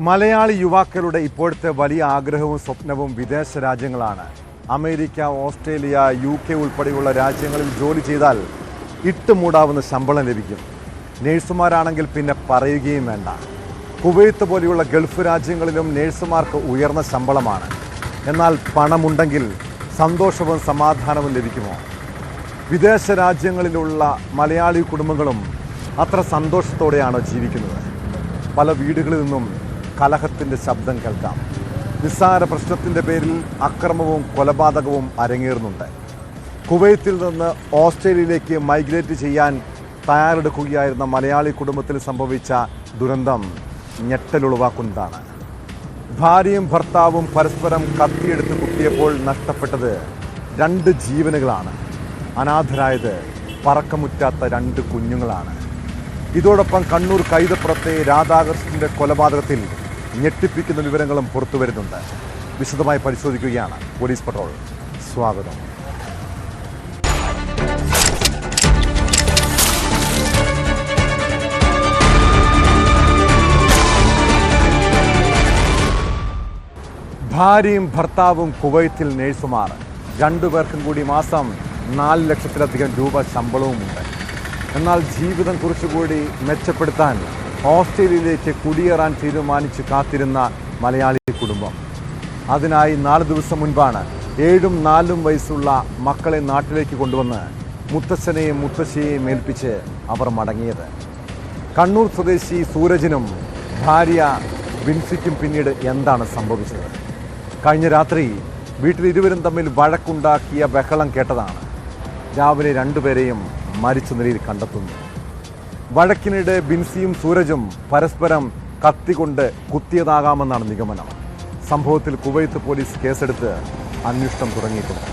മലയാളി യുവാക്കളുടെ ഇപ്പോഴത്തെ വലിയ ആഗ്രഹവും സ്വപ്നവും വിദേശ രാജ്യങ്ങളാണ്. അമേരിക്ക, ഓസ്ട്രേലിയ, UK ഉൾപ്പെടെയുള്ള രാജ്യങ്ങളിൽ ജോലി ചെയ്താൽ ഇട്ടുമൂടാവുന്ന ശമ്പളം ലഭിക്കും. നേഴ്സുമാരാണെങ്കിൽ പിന്നെ പറയുകയും വേണ്ട. കുവൈത്ത് പോലെയുള്ള ഗൾഫ് രാജ്യങ്ങളിലും നേഴ്സുമാർക്ക് ഉയർന്ന ശമ്പളമാണ്. എന്നാൽ പണമുണ്ടെങ്കിൽ സന്തോഷവും സമാധാനവും ലഭിക്കുമോ? വിദേശ രാജ്യങ്ങളിലുള്ള മലയാളി കുടുംബങ്ങളും അത്ര സന്തോഷത്തോടെയാണോ ജീവിക്കുന്നത്? പല വീടുകളിൽ നിന്നും കലഹത്തിൻ്റെ ശബ്ദം കേൾക്കാം. നിസ്സാര പ്രശ്നത്തിൻ്റെ പേരിൽ അക്രമവും കൊലപാതകവും അരങ്ങേറുന്നുണ്ട്. കുവൈത്തിൽ നിന്ന് ഓസ്ട്രേലിയയിലേക്ക് മൈഗ്രേറ്റ് ചെയ്യാൻ തയ്യാറെടുക്കുകയായിരുന്ന മലയാളി കുടുംബത്തിൽ സംഭവിച്ച ദുരന്തം ഞെട്ടലുളവാക്കുന്നതാണ്. ഭാര്യയും ഭർത്താവും പരസ്പരം കത്തിയെടുത്ത് കുത്തിയപ്പോൾ നഷ്ടപ്പെട്ടത് 2 ജീവനുകളാണ്. അനാഥരായത് പറക്കമുറ്റാത്ത 2 കുഞ്ഞുങ്ങളാണ്. ഇതോടൊപ്പം കണ്ണൂർ കൈതപ്പുറത്തെ രാധാകൃഷ്ണന്റെ കൊലപാതകത്തിൽ ഞെട്ടിപ്പിക്കുന്ന വിവരങ്ങളും പുറത്തു വരുന്നുണ്ട്. വിശദമായി പരിശോധിക്കുകയാണ് പോലീസ് പട്രോൾ. സ്വാഗതം. ഭാര്യയും ഭർത്താവും കുവൈത്തിൽ നേഴ്സുമാർ. 2 പേർക്കും കൂടി മാസം 4 ലക്ഷത്തിലധികം രൂപ ശമ്പളവുമുണ്ട്. എന്നാൽ ജീവിതം കുറച്ചുകൂടി മെച്ചപ്പെടുത്താൻ ഓസ്ട്രേലിയയിലേക്ക് കുടിയേറാൻ തീരുമാനിച്ച് കാത്തിരുന്ന മലയാളി കുടുംബം. അതിനായി 4 ദിവസം മുൻപാണ് 7ഉം 4ഉം വയസ്സുള്ള മക്കളെ നാട്ടിലേക്ക് കൊണ്ടുവന്ന് മുത്തച്ഛനെയും മുത്തശ്ശിയെയും ഏൽപ്പിച്ച് അവർ മടങ്ങിയത്. കണ്ണൂർ സ്വദേശി സൂരജിനും ഭാര്യ ബിൻസിക്കും പിന്നീട് എന്താണ് സംഭവിച്ചത്? കഴിഞ്ഞ രാത്രി വീട്ടിൽ ഇരുവരും തമ്മിൽ വഴക്കുണ്ടാക്കിയ ബഹളം കേട്ടതാണ്. രാവിലെ 2 പേരെയും മരിച്ച നിലയിൽ കണ്ടെത്തുന്നു. വഴക്കിനിടെ ബിൻസിയും സൂരജും പരസ്പരം കത്തികൊണ്ട് കുത്തിയതാകാമെന്നാണ് നിഗമനം. സംഭവത്തിൽ കുവൈത്ത് പോലീസ് കേസെടുത്ത് അന്വേഷണം തുടങ്ങിയിട്ടുണ്ട്.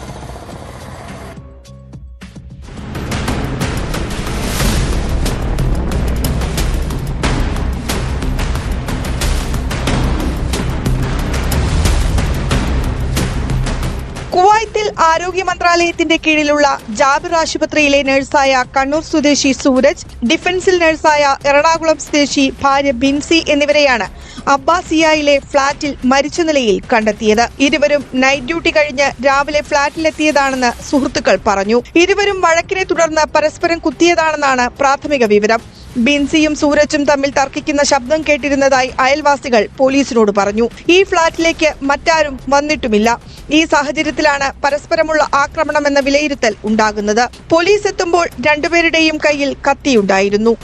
കുവൈത്തിൽ ആരോഗ്യ മന്ത്രാലയത്തിന്റെ കീഴിലുള്ള ജാബിർ ആശുപത്രിയിലെ നഴ്സായ കണ്ണൂർ സ്വദേശി സൂരജ്, ഡിഫൻസിൽ നഴ്സായ എറണാകുളം സ്വദേശി ഭാര്യ ബിൻസി എന്നിവരെയാണ് അബ്ബാസിയയിലെ ഫ്ളാറ്റിൽ മരിച്ച നിലയിൽ കണ്ടെത്തിയത്. ഇരുവരും നൈറ്റ് ഡ്യൂട്ടി കഴിഞ്ഞ് രാവിലെ ഫ്ളാറ്റിലെത്തിയതാണെന്ന് സുഹൃത്തുക്കൾ പറഞ്ഞു. ഇരുവരും വഴക്കിനെ തുടർന്ന് പരസ്പരം കുത്തിയതാണെന്നാണ് പ്രാഥമിക വിവരം. ബിൻസിയും സൂരജും തമ്മിൽ തർക്കിക്കുന്ന ശബ്ദം കേട്ടിരുന്നതായി അയൽവാസികൾ പോലീസിനോട് പറഞ്ഞു. ഈ ഫ്ളാറ്റിലേക്ക് മറ്റാരും വന്നിട്ടുമില്ല. ഈ സാഹചര്യത്തിലാണ് പരസ്പരമുള്ള ആക്രമണമെന്ന വിലയിരുത്തൽ ഉണ്ടാകുന്നത്. പോലീസ് എത്തുമ്പോൾ 2 പേരുടെയും കയ്യിൽ കത്തിയുണ്ടായിരുന്നു.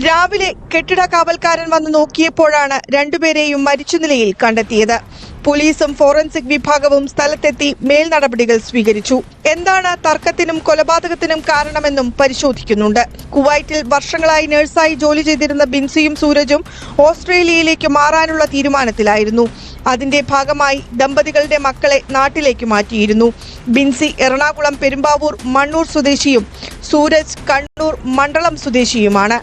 രാവിലെ കെട്ടിട കാവൽക്കാരൻ വന്ന് നോക്കിയപ്പോഴാണ് 2 പേരെയും മരിച്ച നിലയിൽ കണ്ടെത്തിയത്. പോലീസും ഫോറൻസിക് വിഭാഗവും സ്ഥലത്തെത്തി മേൽ നടപടികൾ സ്വീകരിച്ചു. എന്താണ് തർക്കത്തിനും കൊലപാതകത്തിനും കാരണമെന്നും പരിശോധിക്കുന്നുണ്ട്. കുവൈറ്റിൽ വർഷങ്ങളായി നഴ്സായി ജോലി ചെയ്തിരുന്ന ബിൻസിയും സൂരജും ഓസ്ട്രേലിയയിലേക്ക് മാറാനുള്ള തീരുമാനത്തിലായിരുന്നു. അതിന്റെ ഭാഗമായി ദമ്പതികളുടെ മക്കളെ നാട്ടിലേക്ക് മാറ്റിയിരുന്നു. ബിൻസി എറണാകുളം പെരുമ്പാവൂർ മണ്ണൂർ സ്വദേശിയും സൂരജ് കണ്ണൂർ മണ്ഡലം സ്വദേശിയുമാണ്.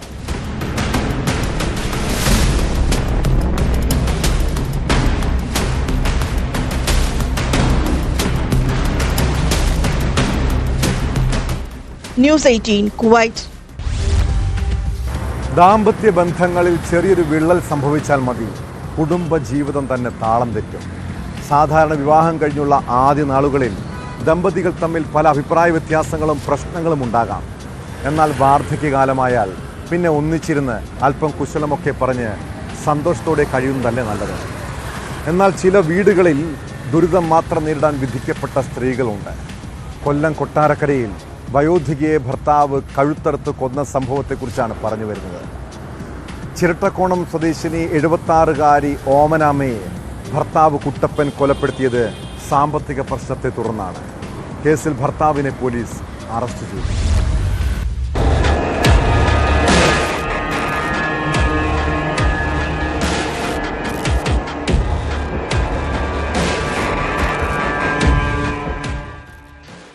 News 18 Kuwait. ദാമ്പത്യ ബന്ധങ്ങളിൽ ചെറിയൊരു വിള്ളൽ സംഭവിച്ചാൽ മതി, കുടുംബ ജീവിതം തന്നെ താളം തെറ്റും. സാധാരണ വിവാഹം കഴിഞ്ഞുള്ള ആദ്യ നാളുകളിൽ ദമ്പതികൾ തമ്മിൽ പല അഭിപ്രായ വ്യത്യാസങ്ങളും പ്രശ്നങ്ങളും ഉണ്ടാകാം. എന്നാൽ വാർദ്ധക്യകാലമായാൽ പിന്നെ ഒന്നിച്ചിരുന്ന് അല്പം കുശലമൊക്കെ പറഞ്ഞ് സന്തോഷത്തോടെ കഴിയുന്നതല്ലേ നല്ലത്. എന്നാൽ ചില വീടുകളിൽ ദുരിതം മാത്രം നേരിടാൻ വിധിക്കപ്പെട്ട സ്ത്രീകളുണ്ട്. കൊല്ലം കൊട്ടാരക്കരയിൽ വയോധികയെ ഭർത്താവ് കഴുത്തറുത്ത് കൊന്ന സംഭവത്തെക്കുറിച്ചാണ് പറഞ്ഞു വരുന്നത്. ചിരട്ടക്കോണം സ്വദേശിനി 76-കാരി ഓമനാമ്മയെ ഭർത്താവ് കുട്ടപ്പൻ കൊലപ്പെടുത്തിയത് സാമ്പത്തിക പ്രശ്നത്തെ തുടർന്നാണ്. കേസിൽ ഭർത്താവിനെ പോലീസ് അറസ്റ്റ് ചെയ്തു.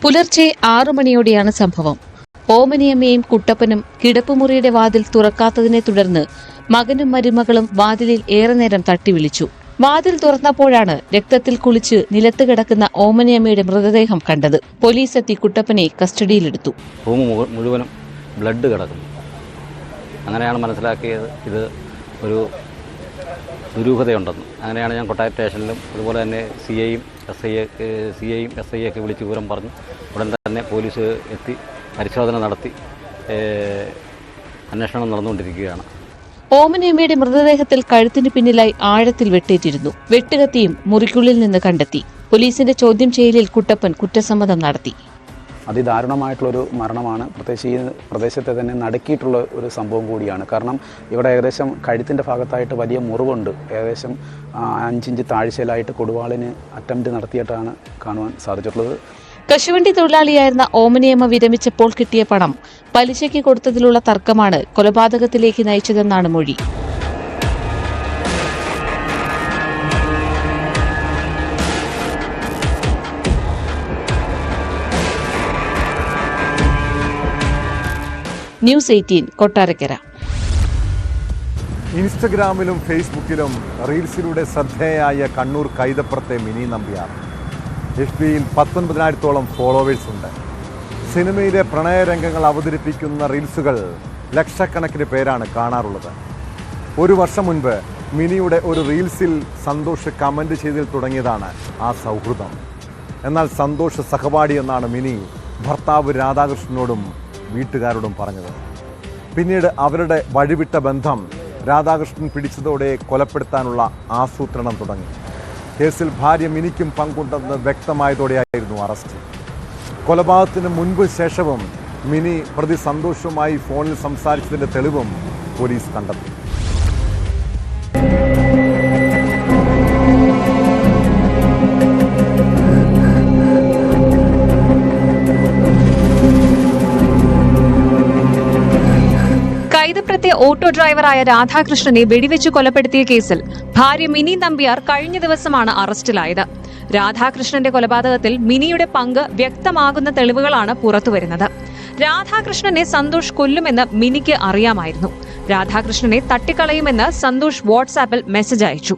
പുലർച്ചെ 6 മണിയോടെയാണ് സംഭവം. ഓമനിയമ്മയും കുട്ടപ്പനും കിടപ്പുമുറിയുടെ വാതിൽ തുറക്കാത്തതിനെ തുടർന്ന് മകനും മരുമകളും വാതിലിൽ ഏറെ നേരം തട്ടിവിളിച്ചു. വാതിൽ തുറന്നപ്പോഴാണ് രക്തത്തിൽ കുളിച്ച് നിലത്ത് കിടക്കുന്ന ഓമനയമ്മയുടെ മൃതദേഹം കണ്ടത്. പോലീസ് എത്തി കുട്ടപ്പനെ കസ്റ്റഡിയിലെടുത്തു. റൂം മുഴുവനും ബ്ലഡ് കിടക്കുന്നു. അങ്ങനെയാണ് മനസ്സിലാക്കിയത് ഇത് ഒരു ദുരൂഹതയുണ്ടെന്ന്. അങ്ങനെയാണ് ഞാൻ കൊട്ടാരം സ്റ്റേഷനിലും അതുപോലെ തന്നെ സി ഐയും എസ് ഐ ഒക്കെ വിളിച്ച് വിവരം പറഞ്ഞു. ഉടൻ തന്നെ പോലീസ് എത്തി പരിശോധന നടത്തി അന്വേഷണം നടന്നുകൊണ്ടിരിക്കുകയാണ്. ഓമനയമ്മയുടെ മൃതദേഹത്തിൽ കഴുത്തിന് പിന്നിലായി ആഴത്തിൽ വെട്ടേറ്റിരുന്നു. വെട്ടുകത്തിയും മുറിക്കുള്ളിൽ നിന്ന് കണ്ടെത്തി. പോലീസിന്റെ ചോദ്യം ചെയ്യലിൽ കുട്ടപ്പൻ കുറ്റസമ്മതം നടത്തി. അതിദാരുണമായിട്ടുള്ളൊരു മരണമാണ്. പ്രത്യേകിച്ച് ഈ പ്രദേശത്തെ തന്നെ നടുക്കിയിട്ടുള്ള ഒരു സംഭവം കൂടിയാണ്. കാരണം ഇവിടെ ഏകദേശം കഴുത്തിൻ്റെ ഭാഗത്തായിട്ട് വലിയ മുറിവുണ്ട്. ഏകദേശം 5 ഇഞ്ച് താഴ്ചയിലായിട്ട് കൊടുവാളിന് അറ്റംപ്റ്റ് നടത്തിയിട്ടാണ് കാണുവാൻ സാധിച്ചിട്ടുള്ളത്. കശുവണ്ടി തൊഴിലാളിയായിരുന്ന ഓമനയമ്മ വിരമിച്ചപ്പോൾ കിട്ടിയ പണം പലിശയ്ക്ക് കൊടുത്തതിലുള്ള തർക്കമാണ് കൊലപാതകത്തിലേക്ക് നയിച്ചതെന്നാണ് മൊഴി. ന്യൂസ് 18 കൊട്ടാരക്കര. ഇൻസ്റ്റഗ്രാമിലും ഫേസ്ബുക്കിലും റീൽസിലൂടെ ശ്രദ്ധേയായ കണ്ണൂർ കൈതപ്പുറത്തെ മിനി നമ്പ്യാർ. FBയിൽ 19,000-ഓളം ഫോളോവേഴ്സ് ഉണ്ട്. സിനിമയിലെ പ്രണയരംഗങ്ങൾ അവതരിപ്പിക്കുന്ന റീൽസുകൾ ലക്ഷക്കണക്കിന് പേരാണ് കാണാറുള്ളത്. ഒരു വർഷം മുൻപ് മിനിയുടെ ഒരു റീൽസിൽ സന്തോഷ് കമൻറ്റ് ചെയ്തിൽ തുടങ്ങിയതാണ് ആ സൗഹൃദം. എന്നാൽ സന്തോഷ് സഹപാഠി എന്നാണ് മിനി ഭർത്താവ് രാധാകൃഷ്ണനോടും വീട്ടുകാരോടും പറഞ്ഞത്. പിന്നീട് അവരുടെ വഴിവിട്ട ബന്ധം രാധാകൃഷ്ണൻ പിടിച്ചതോടെ കൊലപ്പെടുത്താനുള്ള ആസൂത്രണം തുടങ്ങി. കേസിൽ ഭാര്യ മിനിക്കും പങ്കുണ്ടെന്ന് വ്യക്തമായതോടെയായിരുന്നു അറസ്റ്റ്. കൊലപാതകത്തിന് മുൻപ് ശേഷവും മിനി പ്രതി സന്തോഷുമായി ഫോണിൽ സംസാരിച്ചതിൻ്റെ തെളിവും പോലീസ് കണ്ടെത്തി. കൈതപ്രത്തെ ഓട്ടോ ഡ്രൈവറായ രാധാകൃഷ്ണനെ വെടിവെച്ച് കൊലപ്പെടുത്തിയ കേസിൽ ഭാര്യ മിനി നമ്പ്യാർ കഴിഞ്ഞ ദിവസമാണ് അറസ്റ്റിലായത്. രാധാകൃഷ്ണന്റെ കൊലപാതകത്തിൽ മിനിയുടെ പങ്ക് വ്യക്തമാകുന്ന തെളിവുകളാണ് പുറത്തുവരുന്നത്. രാധാകൃഷ്ണനെ സന്തോഷ് കൊല്ലുമെന്ന് മിനിക്ക് അറിയാമായിരുന്നു. രാധാകൃഷ്ണനെ തട്ടിക്കളയുമെന്ന് സന്തോഷ് വാട്സാപ്പിൽ മെസ്സേജ് അയച്ചു.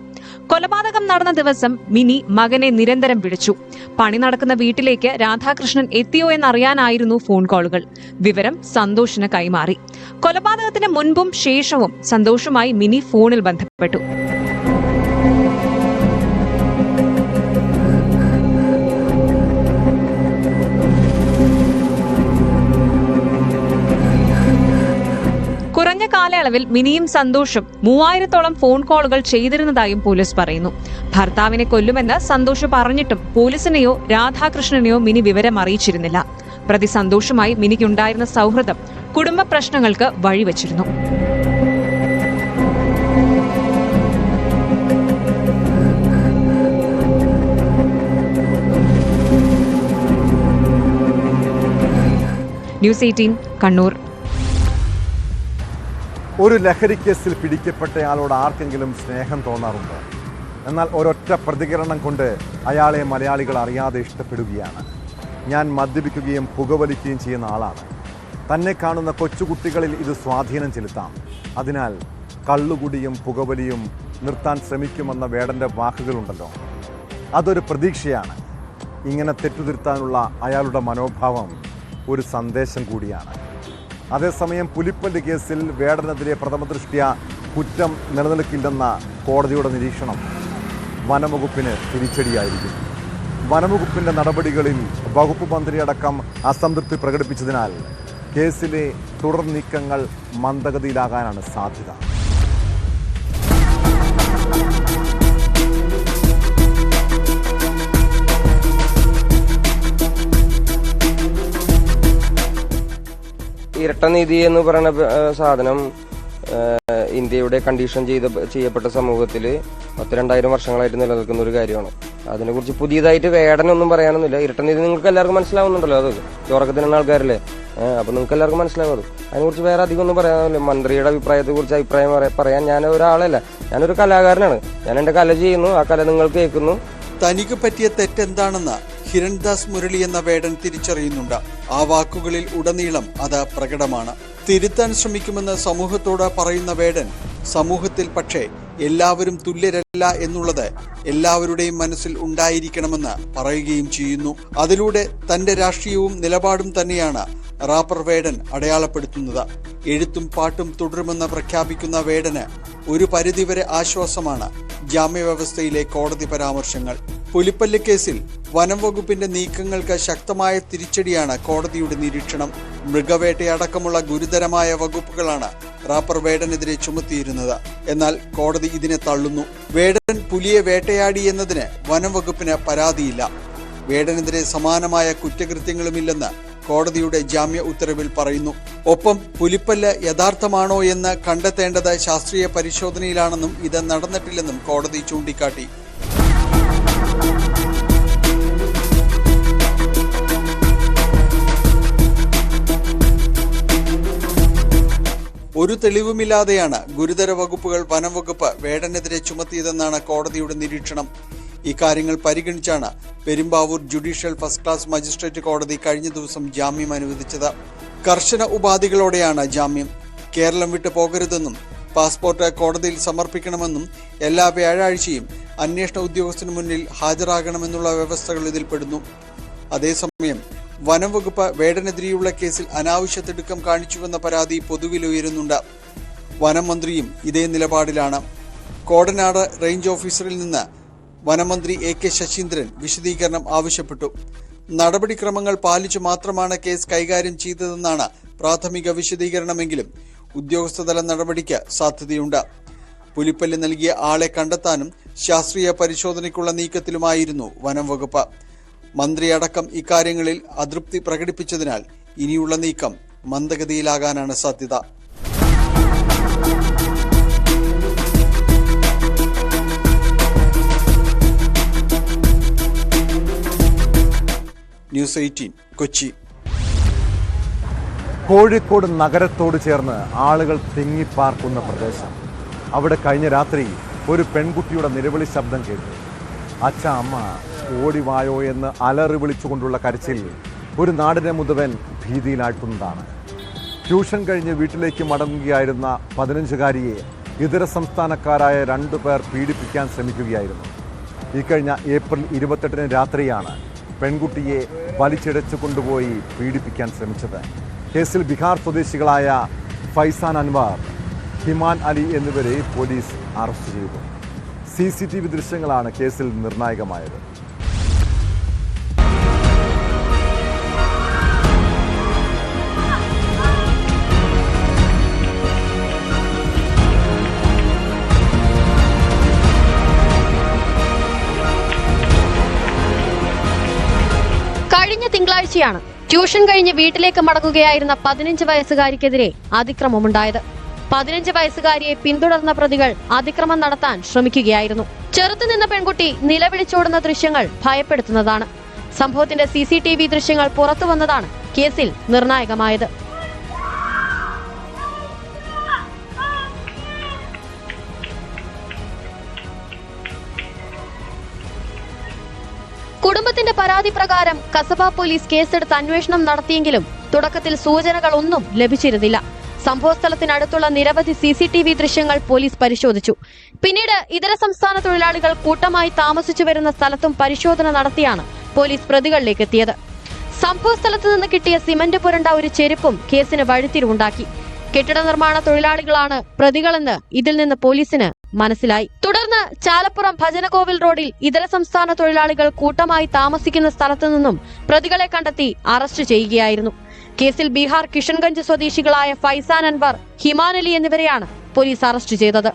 കൊലപാതകം നടന്ന ദിവസം മിനി മകനെ നിരന്തരം വിളിച്ചു. പണി നടക്കുന്ന വീട്ടിലേക്ക് രാധാകൃഷ്ണൻ എത്തിയോ എന്നറിയാനായിരുന്നു ഫോൺ കോളുകൾ. വിവരം സന്തോഷിന് കൈമാറി. കൊലപാതകത്തിന് മുൻപും ശേഷവും സന്തോഷുമായി മിനി ഫോണിൽ ബന്ധപ്പെട്ടു. കുറഞ്ഞ കാലയളവിൽ മിനിയും സന്തോഷും 3000-ഓളം ഫോൺ കോളുകൾ ചെയ്തിരുന്നതായും പോലീസ് പറയുന്നു. ഭർത്താവിനെ കൊല്ലുമെന്ന് സന്തോഷ് പറഞ്ഞിട്ടും പോലീസിനെയോ രാധാകൃഷ്ണനെയോ മിനി വിവരം അറിയിച്ചിരുന്നില്ല. പ്രതി സന്തോഷുമായി മിനിക്കുണ്ടായിരുന്ന സൗഹൃദം കുടുംബ പ്രശ്നങ്ങൾക്ക് വഴിവെച്ചിരുന്നു. ന്യൂസ് 18 കണ്ണൂർ. ഒരു ലഹരി കേസിൽ പിടിക്കപ്പെട്ടയാളോട് ആർക്കെങ്കിലും സ്നേഹം തോന്നാറുണ്ടോ? എന്നാൽ ഒരൊറ്റ പ്രതികരണം കൊണ്ട് അയാളെ മലയാളികൾ അറിയാതെ ഇഷ്ടപ്പെടുകയാണ്. ഞാൻ മദ്യപിക്കുകയും പുകവലിക്കുകയും ചെയ്യുന്ന ആളാണ്. തന്നെ കാണുന്ന കൊച്ചുകുട്ടികളിൽ ഇത് സ്വാധീനം ചെലുത്താം. അതിനാൽ കള്ളുകുടിയും പുകവലിയും നിർത്താൻ ശ്രമിക്കുമെന്ന വേടൻ്റെ വാക്കുകളുണ്ടല്ലോ, അതൊരു പ്രതീക്ഷയാണ്. ഇങ്ങനെ തെറ്റുതിരുത്താനുള്ള അയാളുടെ മനോഭാവം ഒരു സന്ദേശം കൂടിയാണ്. അതേസമയം പുലിപ്പല്ല് കേസിൽ വേടനെതിരെ പ്രഥമദൃഷ്ട്യാ കുറ്റം നിലനിൽക്കില്ലെന്ന കോടതിയുടെ നിരീക്ഷണം വനംവകുപ്പിന് തിരിച്ചടിയായിരിക്കും. വനംവകുപ്പിൻ്റെ നടപടികളിൽ വകുപ്പ് മന്ത്രിയടക്കം അസംതൃപ്തി പ്രകടിപ്പിച്ചതിനാൽ കേസിലെ തുടർ നീക്കങ്ങൾ മന്ദഗതിയിലാകാനാണ് സാധ്യത. ഇരട്ടനീതി എന്ന് പറയുന്ന സാധനം ഇന്ത്യയുടെ കണ്ടീഷൻ ചെയ്യപ്പെട്ട സമൂഹത്തിൽ 2000 വർഷങ്ങളായിട്ട് നിലനിൽക്കുന്ന ഒരു കാര്യമാണ്. അതിനെക്കുറിച്ച് പുതിയതായിട്ട് വേടനൊന്നും പറയാനൊന്നുമില്ല. ഇരട്ടനീതി നിങ്ങൾക്ക് എല്ലാവർക്കും മനസ്സിലാവുന്നുണ്ടല്ലോ, അത് ചോറൊക്കെ തിന്നുന്ന ആൾക്കാരല്ലേ, അപ്പൊ നിങ്ങൾക്ക് എല്ലാവർക്കും മനസ്സിലാവും. അത് അതിനെക്കുറിച്ച് വേറെ അധികം ഒന്നും പറയാനില്ല. മന്ത്രിയുടെ അഭിപ്രായത്തെക്കുറിച്ച് അഭിപ്രായം പറയാൻ ഞാൻ ഒരാളല്ല, ഞാനൊരു കലാകാരനാണ്. ഞാൻ എന്റെ കല ചെയ്യുന്നു, ആ കല നിങ്ങൾ കേൾക്കുന്നു. തനിക്ക് പറ്റിയ തെറ്റെന്താണെന്ന് ഹിരൺദാസ് മുരളി എന്ന വേടൻ തിരിച്ചറിയുന്നുണ്ട്. ആ വാക്കുകളിൽ ഉടനീളം അത് പ്രകടമാണ്. തിരുത്താൻ ശ്രമിക്കുമെന്ന് സമൂഹത്തോട് പറയുന്ന വേടൻ സമൂഹത്തിൽ പക്ഷേ എല്ലാവരും തുല്യരല്ല എന്നുള്ളത് എല്ലാവരുടെയും മനസ്സിൽ ഉണ്ടായിരിക്കണമെന്ന് പറയുകയും ചെയ്യുന്നു. അതിലൂടെ തന്റെ രാഷ്ട്രീയവും നിലപാടും തന്നെയാണ് റാപ്പർ വേടൻ അടയാളപ്പെടുത്തുന്നത്. എഴുത്തും പാട്ടും തുടരുമെന്ന് പ്രഖ്യാപിക്കുന്ന വേടന് ഒരു പരിധിവരെ ആശ്വാസമാണ് ജാമ്യവ്യവസ്ഥയിലെ കോടതി പരാമർശങ്ങൾ. പുലിപ്പല്ല് കേസിൽ വനം വകുപ്പിന്റെ നീക്കങ്ങൾക്ക് ശക്തമായ തിരിച്ചടിയാണ് കോടതിയുടെ നിരീക്ഷണം. മൃഗവേട്ടയടക്കമുള്ള ഗുരുതരമായ വകുപ്പുകളാണ് റാപ്പർ വേടനെതിരെ ചുമത്തിയിരുന്നത്. എന്നാൽ കോടതി ഇതിനെ തള്ളുന്നു. വേടൻ പുലിയെ വേട്ടയാടി എന്നതിന് വനം വകുപ്പിന് പരാതിയില്ല. വേടനെതിരെ സമാനമായ കുറ്റകൃത്യങ്ങളുമില്ലെന്ന് കോടതിയുടെ ജാമ്യ ഉത്തരവിൽ പറയുന്നു. ഒപ്പം പുലിപ്പല്ല് യഥാർത്ഥമാണോ എന്ന് കണ്ടെത്തേണ്ടത് ശാസ്ത്രീയ പരിശോധനയിലാണെന്നും ഇത് നടന്നിട്ടില്ലെന്നും കോടതി ചൂണ്ടിക്കാട്ടി. ഒരു തെളിവുമില്ലാതെയാണ് ഗുരുതര വകുപ്പുകൾ വനംവകുപ്പ് വേടനെതിരെ ചുമത്തിയതെന്നാണ് കോടതിയുടെ നിരീക്ഷണം. ഇക്കാര്യങ്ങൾ പരിഗണിച്ചാണ് Perumbavoor judicial first class magistrate കോടതി കഴിഞ്ഞ ദിവസം ജാമ്യം അനുവദിച്ചത്. കർശന ഉപാധികളോടെയാണ് ജാമ്യം. കേരളം വിട്ടു പോകരുതെന്നും പാസ്പോർട്ട് കോടതിയിൽ സമർപ്പിക്കണമെന്നും എല്ലാ വ്യാഴാഴ്ചയും അന്വേഷണ ഉദ്യോഗസ്ഥന് മുന്നിൽ ഹാജരാകണമെന്നുള്ള വ്യവസ്ഥകൾ ഇതിൽപ്പെടുന്നു. അതേസമയം വനം വകുപ്പ് വേടനെതിരെയുള്ള കേസിൽ അനാവശ്യ തിടുക്കം കാണിച്ചുവെന്ന പരാതി പൊതുവിൽ ഉയരുന്നുണ്ട്. വനം മന്ത്രിയും ഇതേ നിലപാടിലാണ്. കോടനാട് റേഞ്ച് ഓഫീസറിൽ നിന്ന് വനമന്ത്രി AK ശശീന്ദ്രൻ വിശദീകരണം ആവശ്യപ്പെട്ടു. നടപടിക്രമങ്ങൾ പാലിച്ചു മാത്രമാണ് കേസ് കൈകാര്യം ചെയ്തതെന്നാണ് പ്രാഥമിക വിശദീകരണമെങ്കിലും ഉദ്യോഗസ്ഥതല നടപടിക്ക് സാധ്യതയുണ്ട്. പുലിപ്പല്ല് നൽകിയ ആളെ കണ്ടെത്താനും ശാസ്ത്രീയ പരിശോധനയ്ക്കുള്ള നീക്കത്തിലുമായിരുന്നു വനം വകുപ്പ്. മന്ത്രിയടക്കം ഇക്കാര്യങ്ങളിൽ അതൃപ്തി പ്രകടിപ്പിച്ചതിനാൽ ഇനിയുള്ള നീക്കം മന്ദഗതിയിലാകാനാണ് സാധ്യത. ന്യൂസ് 18 കൊച്ചി. കോഴിക്കോട് നഗരത്തോട് ചേർന്ന് ആളുകൾ തിങ്ങിപ്പാർക്കുന്ന പ്രദേശം. അവിടെ കഴിഞ്ഞ രാത്രി ഒരു പെൺകുട്ടിയുടെ നിലവിളി ശബ്ദം കേട്ടു. അച്ഛ, അമ്മ, ഓടിവായോ എന്ന് അലറി വിളിച്ചുകൊണ്ടുള്ള കരച്ചിൽ ഒരു നാടിനെ മുഴുവൻ ഭീതിയിലാഴ്ത്തുന്നതാണ്. ട്യൂഷൻ കഴിഞ്ഞ് വീട്ടിലേക്ക് മടങ്ങുകയായിരുന്ന 15-കാരിയെ ഇതര സംസ്ഥാനക്കാരായ 2 പേർ പീഡിപ്പിക്കാൻ ശ്രമിക്കുകയായിരുന്നു. ഇക്കഴിഞ്ഞ ഏപ്രിൽ 28 രാത്രിയാണ് പെൺകുട്ടിയെ വലിച്ചിഴച്ചു കൊണ്ടുപോയി പീഡിപ്പിക്കാൻ ശ്രമിച്ചത്. കേസിൽ ബീഹാർ സ്വദേശികളായ ഫൈസാൻ അൻവർ, ഹിമാൻ അലി എന്നിവരെ പോലീസ് അറസ്റ്റ് ചെയ്തു. CCTV ദൃശ്യങ്ങളാണ് കേസിൽ നിർണായകമായത്. കഴിഞ്ഞ തിങ്കളാഴ്ചയാണ് ട്യൂഷൻ കഴിഞ്ഞ് വീട്ടിലേക്ക് മടങ്ങുകയായിരുന്ന 15 വയസ്സുകാരിക്കെതിരെ അതിക്രമമുണ്ടായത്. 15 വയസ്സുകാരിയെ പിന്തുടർന്ന പ്രതികൾ അതിക്രമം നടത്താൻ ശ്രമിക്കുകയായിരുന്നു. ചെറുത്തുനിന്ന പെൺകുട്ടി നിലവിളിച്ചോടുന്ന ദൃശ്യങ്ങൾ ഭയപ്പെടുത്തുന്നതാണ്. സംഭവത്തിന്റെ CCTV ദൃശ്യങ്ങൾ പുറത്തുവന്നതാണ് കേസിൽ നിർണായകമായത്. കുടുംബത്തിന്റെ പരാതി പ്രകാരം കസബ പോലീസ് കേസെടുത്ത് അന്വേഷണം നടത്തിയെങ്കിലും തുടക്കത്തിൽ സൂചനകളൊന്നും ലഭിച്ചിരുന്നില്ല. സംഭവസ്ഥലത്തിനടുത്തുള്ള നിരവധി CCTV ദൃശ്യങ്ങൾ പോലീസ് പരിശോധിച്ചു. പിന്നീട് ഇതര സംസ്ഥാന തൊഴിലാളികൾ കൂട്ടമായി താമസിച്ചു വരുന്ന സ്ഥലത്തും പരിശോധന നടത്തിയാണ് പോലീസ് പ്രതികളിലേക്ക് എത്തിയത്. സംഭവസ്ഥലത്ത് നിന്ന് കിട്ടിയ സിമന്റ് പുരണ്ട ഒരു ചെരുപ്പും കേസിന് വഴിത്തിരിവുണ്ടാക്കി. കെട്ടിട നിർമ്മാണ തൊഴിലാളികളാണ് പ്രതികളെന്ന് ഇതിൽ നിന്ന് പോലീസിന് മനസ്സിലായി. തുടർന്ന് ചാലപ്പുറം ഭജനകോവിൽ റോഡിൽ ഇതര സംസ്ഥാന തൊഴിലാളികൾ കൂട്ടമായി താമസിക്കുന്ന സ്ഥലത്തു നിന്നും പ്രതികളെ കണ്ടെത്തി അറസ്റ്റ് ചെയ്യുകയായിരുന്നു. കേസിൽ ബീഹാർ കിഷൻഗഞ്ച് സ്വദേശികളായ ഫൈസാൻ അൻവർ, ഹിമാൻ അലി എന്നിവരെയാണ് പോലീസ് അറസ്റ്റ് ചെയ്തത്.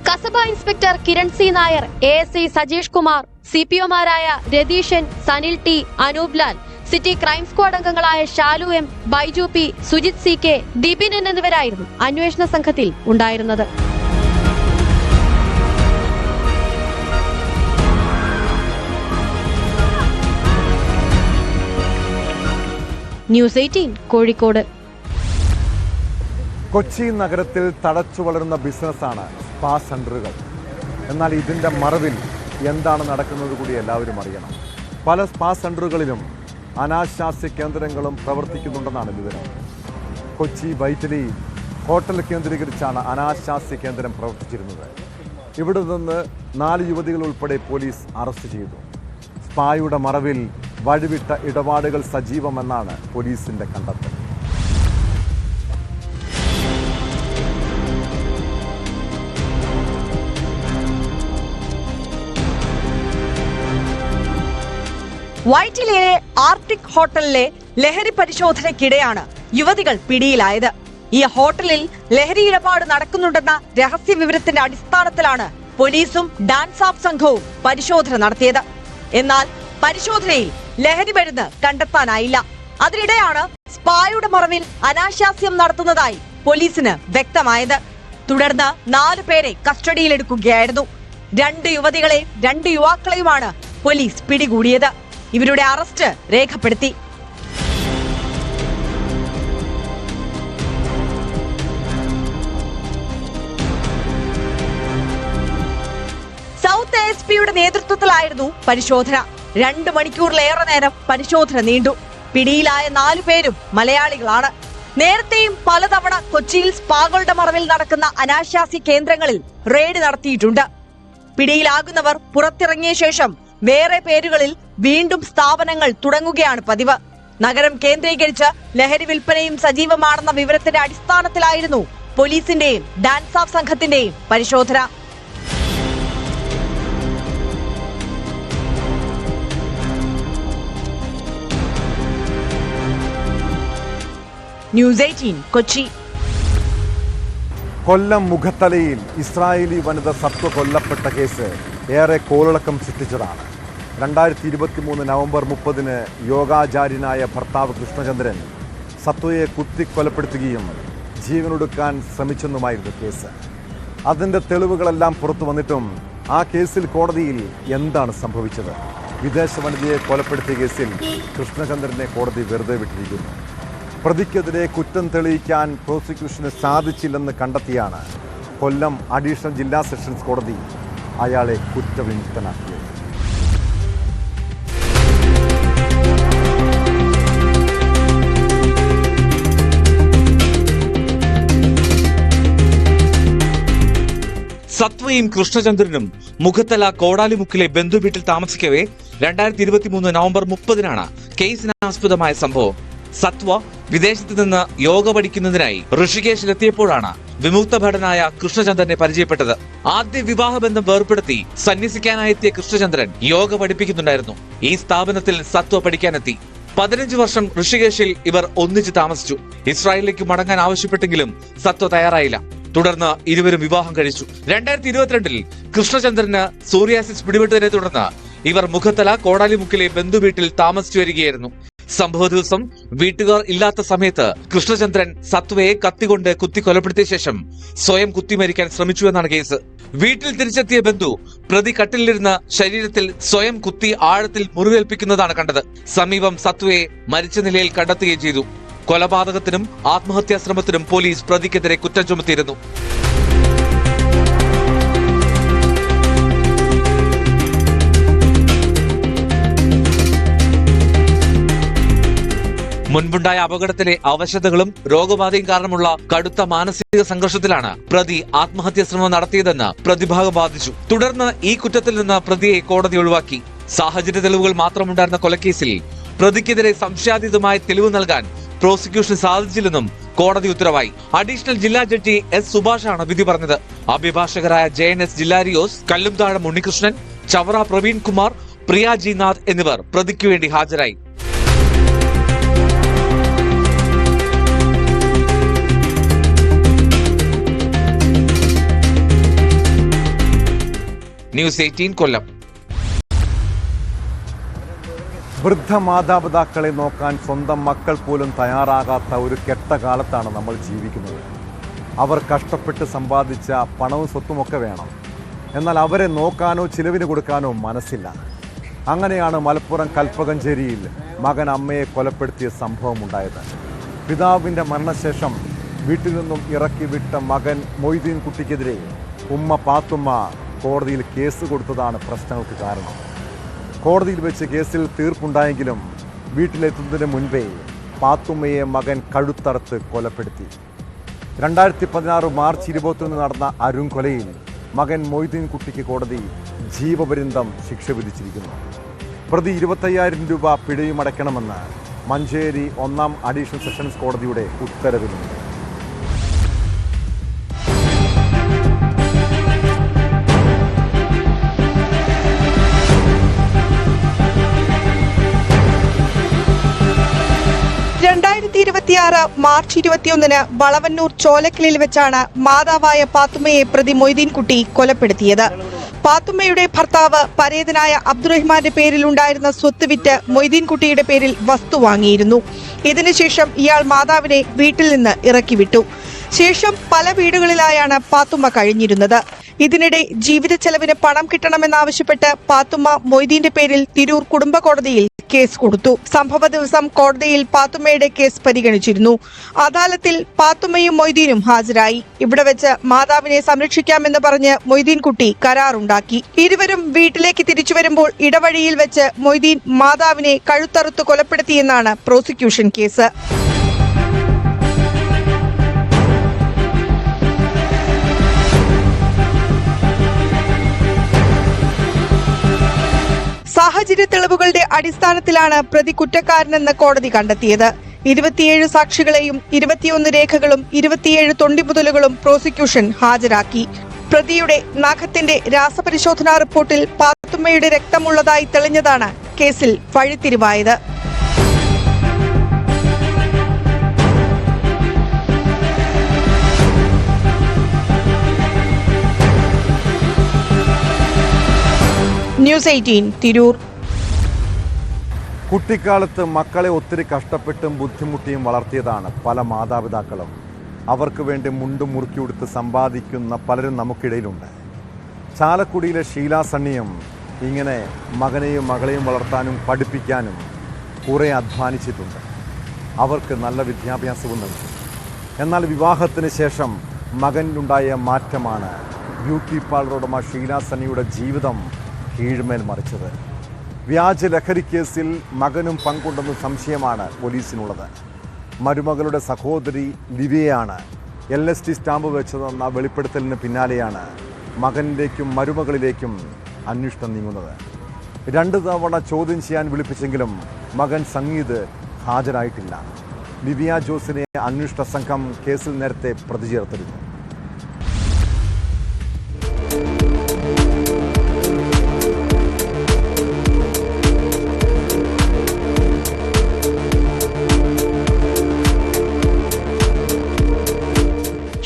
Kasaba inspector Kiran C Nair, ASI Sajeesh Kumar, CPOമാരായ Ratheeshan, Sanil T, Anoop Lal, city crime squad അംഗങ്ങളായ Shalu M, Baiju P, Sujith CK, Dibin എന്നിവരായിരുന്നു അന്വേഷണ സംഘത്തിൽ ഉണ്ടായിരുന്നത്. ന്യൂസ് 18 കോഴിക്കോട്. കൊച്ചി നഗരത്തിൽ തഴച്ചു വളരുന്ന ബിസിനസ്സാണ് സ്പാ സെൻ്ററുകൾ. എന്നാൽ ഇതിൻ്റെ മറവിൽ എന്താണ് നടക്കുന്നത് കൂടി എല്ലാവരും അറിയണം. പല സ്പാ സെൻ്ററുകളിലും അനാശാസ്യ കേന്ദ്രങ്ങളും പ്രവർത്തിക്കുന്നുണ്ടെന്നാണ് വിവരം. കൊച്ചി വൈറ്റിലി ഹോട്ടൽ കേന്ദ്രീകരിച്ചാണ് അനാശാസ്യ കേന്ദ്രം പ്രവർത്തിച്ചിരുന്നത്. ഇവിടെ നിന്ന് 4 യുവതികൾ ഉൾപ്പെടെ പോലീസ് അറസ്റ്റ് ചെയ്തു. സ്പായുടെ മറവിൽ വഴിവിട്ട ഇടപാടുകൾ സജീവമെന്നാണ് പോലീസിന്റെ കണ്ടെത്തൽ. വൈറ്റിലയിലെ ആർട്ടിക് ഹോട്ടലിലെ ലഹരി പരിശോധനയ്ക്കിടെയാണ് യുവതികൾ പിടിയിലായത്. ഈ ഹോട്ടലിൽ ലഹരി ഇടപാട് നടക്കുന്നുണ്ടെന്ന രഹസ്യ വിവരത്തിന്റെ അടിസ്ഥാനത്തിലാണ് പോലീസും ഡാൻസ് ഓഫ് സംഘവും പരിശോധന നടത്തിയത്. എന്നാൽ പരിശോധനയിൽ ലഹരി മരുന്ന് കണ്ടെത്താനായില്ല. അതിനിടെയാണ് സ്പായുടെ മറവിൽ അനാശാസ്യം നടത്തുന്നതായി പോലീസിന് വ്യക്തമായത്. തുടർന്ന് 4 പേരെ കസ്റ്റഡിയിലെടുക്കുകയായിരുന്നു. 2 യുവതികളെയും 2 യുവാക്കളെയുമാണ് പോലീസ് പിടികൂടിയത്. ഇവരുടെ അറസ്റ്റ് രേഖപ്പെടുത്തി. സൗത്ത് ASPയുടെ നേതൃത്വത്തിലായിരുന്നു പരിശോധന. 2 മണിക്കൂറിലേറെ നേരം പരിശോധന നീണ്ടു. പിടിയിലായ 4 പേരും മലയാളികളാണ്. നേരത്തെയും പലതവണ കൊച്ചിയിൽ സ്പാകളുടെ മറവിൽ നടക്കുന്ന അനാശാസ്യ കേന്ദ്രങ്ങളിൽ റെയ്ഡ് നടത്തിയിട്ടുണ്ട്. പിടിയിലാകുന്നവർ പുറത്തിറങ്ങിയ ശേഷം വേറെ പേരുകളിൽ വീണ്ടും സ്ഥാപനങ്ങൾ തുടങ്ങുകയാണ് പതിവ്. നഗരം കേന്ദ്രീകരിച്ച് ലഹരി വിൽപ്പനയും സജീവമാണെന്ന വിവരത്തിന്റെ അടിസ്ഥാനത്തിലായിരുന്നു പോലീസിന്റെയും ഡാൻസ് ഓഫ് സംഘത്തിന്റെയും പരിശോധന. ന്യൂസ് 18 കൊച്ചി. കൊല്ലം മുഖത്തലയിൽ ഇസ്രായേലി വനിത സത്വ കൊല്ലപ്പെട്ട കേസ് ഏറെ കോളിളക്കം സൃഷ്ടിച്ചതാണ്. 2023 നവംബർ 30 യോഗാചാര്യനായ ഭർത്താവ് കൃഷ്ണചന്ദ്രൻ സത്വയെ കുത്തിക്കൊലപ്പെടുത്തുകയും ജീവനൊടുക്കാൻ ശ്രമിച്ചെന്നുമായിരുന്നു കേസ്. അതിൻ്റെ തെളിവുകളെല്ലാം പുറത്തു വന്നിട്ടും ആ കേസിൽ കോടതിയിൽ എന്താണ് സംഭവിച്ചത്? വിദേശ വനിതയെ കൊലപ്പെടുത്തിയ കേസിൽ കൃഷ്ണചന്ദ്രനെ കോടതി വെറുതെ വിട്ടിരിക്കുന്നു. പ്രതിക്കെതിരെ കുറ്റം തെളിയിക്കാൻ പ്രോസിക്യൂഷന് സാധിച്ചില്ലെന്ന് കണ്ടെത്തിയാണ് കൊല്ലം അഡീഷണൽ ജില്ലാ സെഷൻസ് കോടതി അയാളെ കുറ്റവിമുക്തനാക്കിയത്. സത്വയും കൃഷ്ണചന്ദ്രനും മുഖത്തല കോടാലിമുക്കിലെ ബന്ധുവീട്ടിൽ താമസിക്കവേ 2023 നവംബർ 30 കേസിനാസ്പദമായ സംഭവം. സത്വ വിദേശത്ത് നിന്ന് യോഗ പഠിക്കുന്നതിനായി ഋഷികേശിലെത്തിയപ്പോഴാണ് വിമുക്ത ഭടനായ കൃഷ്ണചന്ദ്രനെ പരിചയപ്പെട്ടത്. ആദ്യ വിവാഹബന്ധം വേർപ്പെടുത്തി സന്യസിക്കാനായെത്തിയ കൃഷ്ണചന്ദ്രൻ യോഗ പഠിപ്പിക്കുന്നുണ്ടായിരുന്നു. ഈ സ്ഥാപനത്തിൽ സത്വ പഠിക്കാനെത്തി. 15 വർഷം ഋഷികേശിൽ ഇവർ ഒന്നിച്ച് താമസിച്ചു. ഇസ്രായേലിലേക്ക് മടങ്ങാൻ ആവശ്യപ്പെട്ടെങ്കിലും സത്വ തയ്യാറായില്ല. തുടർന്ന് ഇരുവരും വിവാഹം കഴിച്ചു. 2022 കൃഷ്ണചന്ദ്രന് സൂറിയാസിസ് പിടിപെട്ടതിനെ തുടർന്ന് ഇവർ മുഖത്തല കോടാലിമുക്കിലെ ബന്ധുവീട്ടിൽ താമസിച്ചു വരികയായിരുന്നു. സംഭവ ദിവസം വീട്ടുകാർ ഇല്ലാത്ത സമയത്ത് കൃഷ്ണചന്ദ്രൻ സത്വയെ കത്തികൊണ്ട് കുത്തി കൊലപ്പെടുത്തിയ ശേഷം സ്വയം കുത്തിമരിക്കാൻ ശ്രമിച്ചുവെന്നാണ് കേസ്. വീട്ടിൽ തിരിച്ചെത്തിയ ബന്ധു പ്രതി കട്ടിലിരുന്ന് ശരീരത്തിൽ സ്വയം കുത്തി ആഴത്തിൽ മുറിവേൽപ്പിക്കുന്നതാണ് കണ്ടത്. സമീപം സത്വയെ മരിച്ച നിലയിൽ കണ്ടെത്തുകയും ചെയ്തു. കൊലപാതകത്തിനും ആത്മഹത്യാശ്രമത്തിനും പോലീസ് പ്രതിക്കെതിരെ കുറ്റം ചുമത്തിയിരുന്നു. മുൻപുണ്ടായ അപകടത്തിലെ അവശതകളും രോഗബാധയും കാരണമുള്ള കടുത്ത മാനസിക സംഘർഷത്തിലാണ് പ്രതി ആത്മഹത്യാശ്രമം നടത്തിയതെന്ന് പ്രതിഭാഗം വാദിച്ചു. തുടർന്ന് ഈ കുറ്റത്തിൽ നിന്ന് പ്രതിയെ കോടതി ഒഴിവാക്കി. സാഹചര്യ തെളിവുകൾ മാത്രമുണ്ടായിരുന്ന കൊലക്കേസിൽ പ്രതിക്കെതിരെ സംശയാതീതമായ തെളിവ് നൽകാൻ പ്രോസിക്യൂഷന് സാധിച്ചില്ലെന്നും കോടതി ഉത്തരവായി. അഡീഷണൽ ജില്ലാ ജഡ്ജി S. സുഭാഷാണ് വിധി പറഞ്ഞത്. അഭിഭാഷകരായ JNS ജില്ലാരിയോസ്, കല്ലുംതാഴം ഉണ്ണികൃഷ്ണൻ, ചവറ പ്രവീൺ കുമാർ, പ്രിയ ജി നാഥ് എന്നിവർ പ്രതിക്ക് വേണ്ടി ഹാജരായി. ന്യൂസ് 18 കൊല്ലം. വൃദ്ധ മാതാപിതാക്കളെ നോക്കാൻ സ്വന്തം മക്കൾ പോലും തയ്യാറാകാത്ത ഒരു കെട്ട കാലത്താണ് നമ്മൾ ജീവിക്കുന്നത്. അവർ കഷ്ടപ്പെട്ട് സമ്പാദിച്ച പണവും സ്വത്തുമൊക്കെ വേണം. എന്നാൽ അവരെ നോക്കാനോ ചിലവിന് കൊടുക്കാനോ മനസ്സില്ല. അങ്ങനെയാണ് മലപ്പുറം കൽപ്പകഞ്ചേരിയിൽ മകൻ അമ്മയെ കൊലപ്പെടുത്തിയ സംഭവം ഉണ്ടായത്. പിതാവിൻ്റെ മരണശേഷം വീട്ടിൽ നിന്നും ഇറക്കി വിട്ട മകൻ മൊയ്തീൻ കുട്ടിക്കെതിരെ ഉമ്മ പാത്തുമ്മ കോടതിയിൽ കേസ് കൊടുത്തതാണ് പ്രശ്നങ്ങൾക്ക് കാരണം. കോടതിയിൽ വെച്ച് കേസിൽ തീർപ്പുണ്ടായെങ്കിലും വീട്ടിലെത്തുന്നതിന് മുൻപേ പാത്തുമ്മയെ മകൻ കഴുത്തറുത്ത് കൊലപ്പെടുത്തി. 2016 മാർച്ച് 21 നടന്ന അരുംകൊലയിൽ മകൻ മൊയ്തീൻ കുട്ടിക്ക് കോടതി ജീവപര്യന്തം ശിക്ഷ വിധിച്ചിരിക്കുന്നു. പ്രതി 25,000 രൂപ പിഴയും അടയ്ക്കണമെന്ന് മഞ്ചേരി 1ാം അഡീഷണൽ സെഷൻസ് കോടതിയുടെ ഉത്തരവിലുണ്ട്. മാർച്ച് 21 വളവന്നൂർ ചോലക്കലിൽ വെച്ചാണ് മാതാവായ പാത്തുമ്മയെ പ്രതി മൊയ്തീൻ കുട്ടി കൊലപ്പെടുത്തിയത്. പാത്തുമ്മയുടെ ഭർത്താവ് പരേതനായ അബ്ദുറഹ്മാന്റെ പേരിലുണ്ടായിരുന്ന സ്വത്ത് വിറ്റ് മൊയ്തീൻ കുട്ടിയുടെ പേരിൽ വസ്തു വാങ്ങിയിരുന്നു. ഇതിനുശേഷം ഇയാൾ മാതാവിനെ വീട്ടിൽ നിന്ന് ഇറക്കിവിട്ടു. ശേഷം പല വീടുകളിലായാണ് പാത്തുമ്മ കഴിഞ്ഞിരുന്നത്. ഇതിനിടെ ജീവിത ചെലവിന് പണം കിട്ടണമെന്നാവശ്യപ്പെട്ട് പാത്തുമ്മ മൊയ്തീന്റെ പേരിൽ തിരൂർ കുടുംബ കോടതിയിൽ കേസ് കൊടുത്തു. സംഭവ ദിവസം കോടതിയിൽ പാത്തുമ്മയുടെ കേസ് പരിഗണിച്ചിരുന്നു. അദാലത്തിൽ പാത്തുമ്മയും മൊയ്തീനും ഹാജരായി. ഇവിടെ വെച്ച് മാതാവിനെ സംരക്ഷിക്കാമെന്ന് പറഞ്ഞ് മൊയ്തീൻ കുട്ടി കരാറുണ്ടാക്കി. ഇരുവരും വീട്ടിലേക്ക് തിരിച്ചു വരുമ്പോൾ ഇടവഴിയിൽ വെച്ച് മൊയ്തീൻ മാതാവിനെ കഴുത്തറുത്ത് കൊലപ്പെടുത്തിയെന്നാണ് പ്രോസിക്യൂഷൻ കേസ്. സാഹചര്യ തെളിവുകളുടെ അടിസ്ഥാനത്തിലാണ് പ്രതി കുറ്റക്കാരനെന്ന് കോടതി കണ്ടെത്തിയത്. 27 സാക്ഷികളെയും 21 രേഖകളും 27 തൊണ്ടിമുതലുകളും പ്രോസിക്യൂഷൻ ഹാജരാക്കി. പ്രതിയുടെ നഖത്തിന്റെ രാസപരിശോധനാ റിപ്പോർട്ടിൽ പാത്തുമ്മയുടെ രക്തമുള്ളതായി തെളിഞ്ഞതാണ് കേസിൽ വഴിത്തിരിവായത്. ന്യൂസ് 18 തിരൂർ. കുട്ടിക്കാലത്ത് മക്കളെ ഒത്തിരി കഷ്ടപ്പെട്ടും ബുദ്ധിമുട്ടിയും വളർത്തിയതാണ് പല മാതാപിതാക്കളും. അവർക്ക് വേണ്ടി മുണ്ടും മുറുക്കി കൊടുത്ത് സമ്പാദിക്കുന്ന പലരും നമുക്കിടയിലുണ്ട്. ചാലക്കുടിയിലെ ഷീല സണ്ണിയും ഇങ്ങനെ മകനെയും മകളെയും വളർത്താനും പഠിപ്പിക്കാനും കുറേ അധ്വാനിച്ചിട്ടുണ്ട്. അവർക്ക് നല്ല വിദ്യാഭ്യാസവും നൽകി. എന്നാൽ വിവാഹത്തിന് ശേഷം മകനിലുണ്ടായ മാറ്റമാണ് ബ്യൂട്ടി പാർലർ ഉടമ ഷീല സണ്ണിയുടെ ജീവിതം കീഴ്മേൽ മറിച്ചത്. വ്യാജ ലഹരി കേസിൽ മകനും പങ്കുണ്ടെന്ന സംശയമാണ് പോലീസിനുള്ളത്. മരുമകളുടെ സഹോദരി ലിവിയയാണ് LST സ്റ്റാമ്പ് വെച്ചതെന്ന വെളിപ്പെടുത്തലിന് പിന്നാലെയാണ് മകനിലേക്കും മരുമകളിലേക്കും അന്വേഷണം നീങ്ങുന്നത്. 2 തവണ ചോദ്യം ചെയ്യാൻ വിളിപ്പിച്ചെങ്കിലും മകൻ സംഗീത് ഹാജരായിട്ടില്ല. ലിവിയ ജോസിനെ അന്വേഷണ സംഘം കേസിൽ നേരത്തെ പ്രതി ചേർത്തിരുന്നു.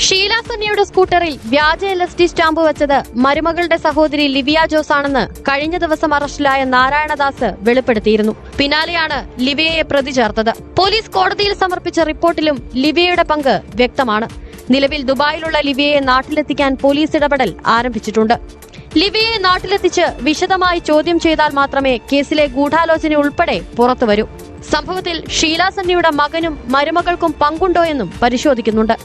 ഷീല സണ്ണിയുടെ സ്കൂട്ടറിൽ വ്യാജ LSD സ്റ്റാമ്പ് വെച്ചത് മരുമകളുടെ സഹോദരി ലിവിയ ജോസ് ആണെന്ന് കഴിഞ്ഞ ദിവസം അറസ്റ്റിലായ നാരായണദാസ് വെളിപ്പെടുത്തിയിരുന്നു. പിന്നാലെയാണ് ലിവിയയെ പ്രതി ചേർത്തത്. പോലീസ് കോടതിയിൽ സമർപ്പിച്ച റിപ്പോർട്ടിലും ലിവിയയുടെ പങ്ക് വ്യക്തമാണ്. നിലവിൽ ദുബായിലുള്ള ലിവിയയെ നാട്ടിലെത്തിക്കാൻ പോലീസ് ഇടപെടൽ ആരംഭിച്ചിട്ടുണ്ട്. ലിവിയയെ നാട്ടിലെത്തിച്ച് വിശദമായി ചോദ്യം ചെയ്താൽ മാത്രമേ കേസിലെ ഗൂഢാലോചന ഉൾപ്പെടെ പുറത്തുവരൂ. സംഭവത്തിൽ ഷീല സണ്ണിയുടെ മകനും മരുമകൾക്കും പങ്കുണ്ടോ എന്നും പരിശോധിക്കുന്നുണ്ട്.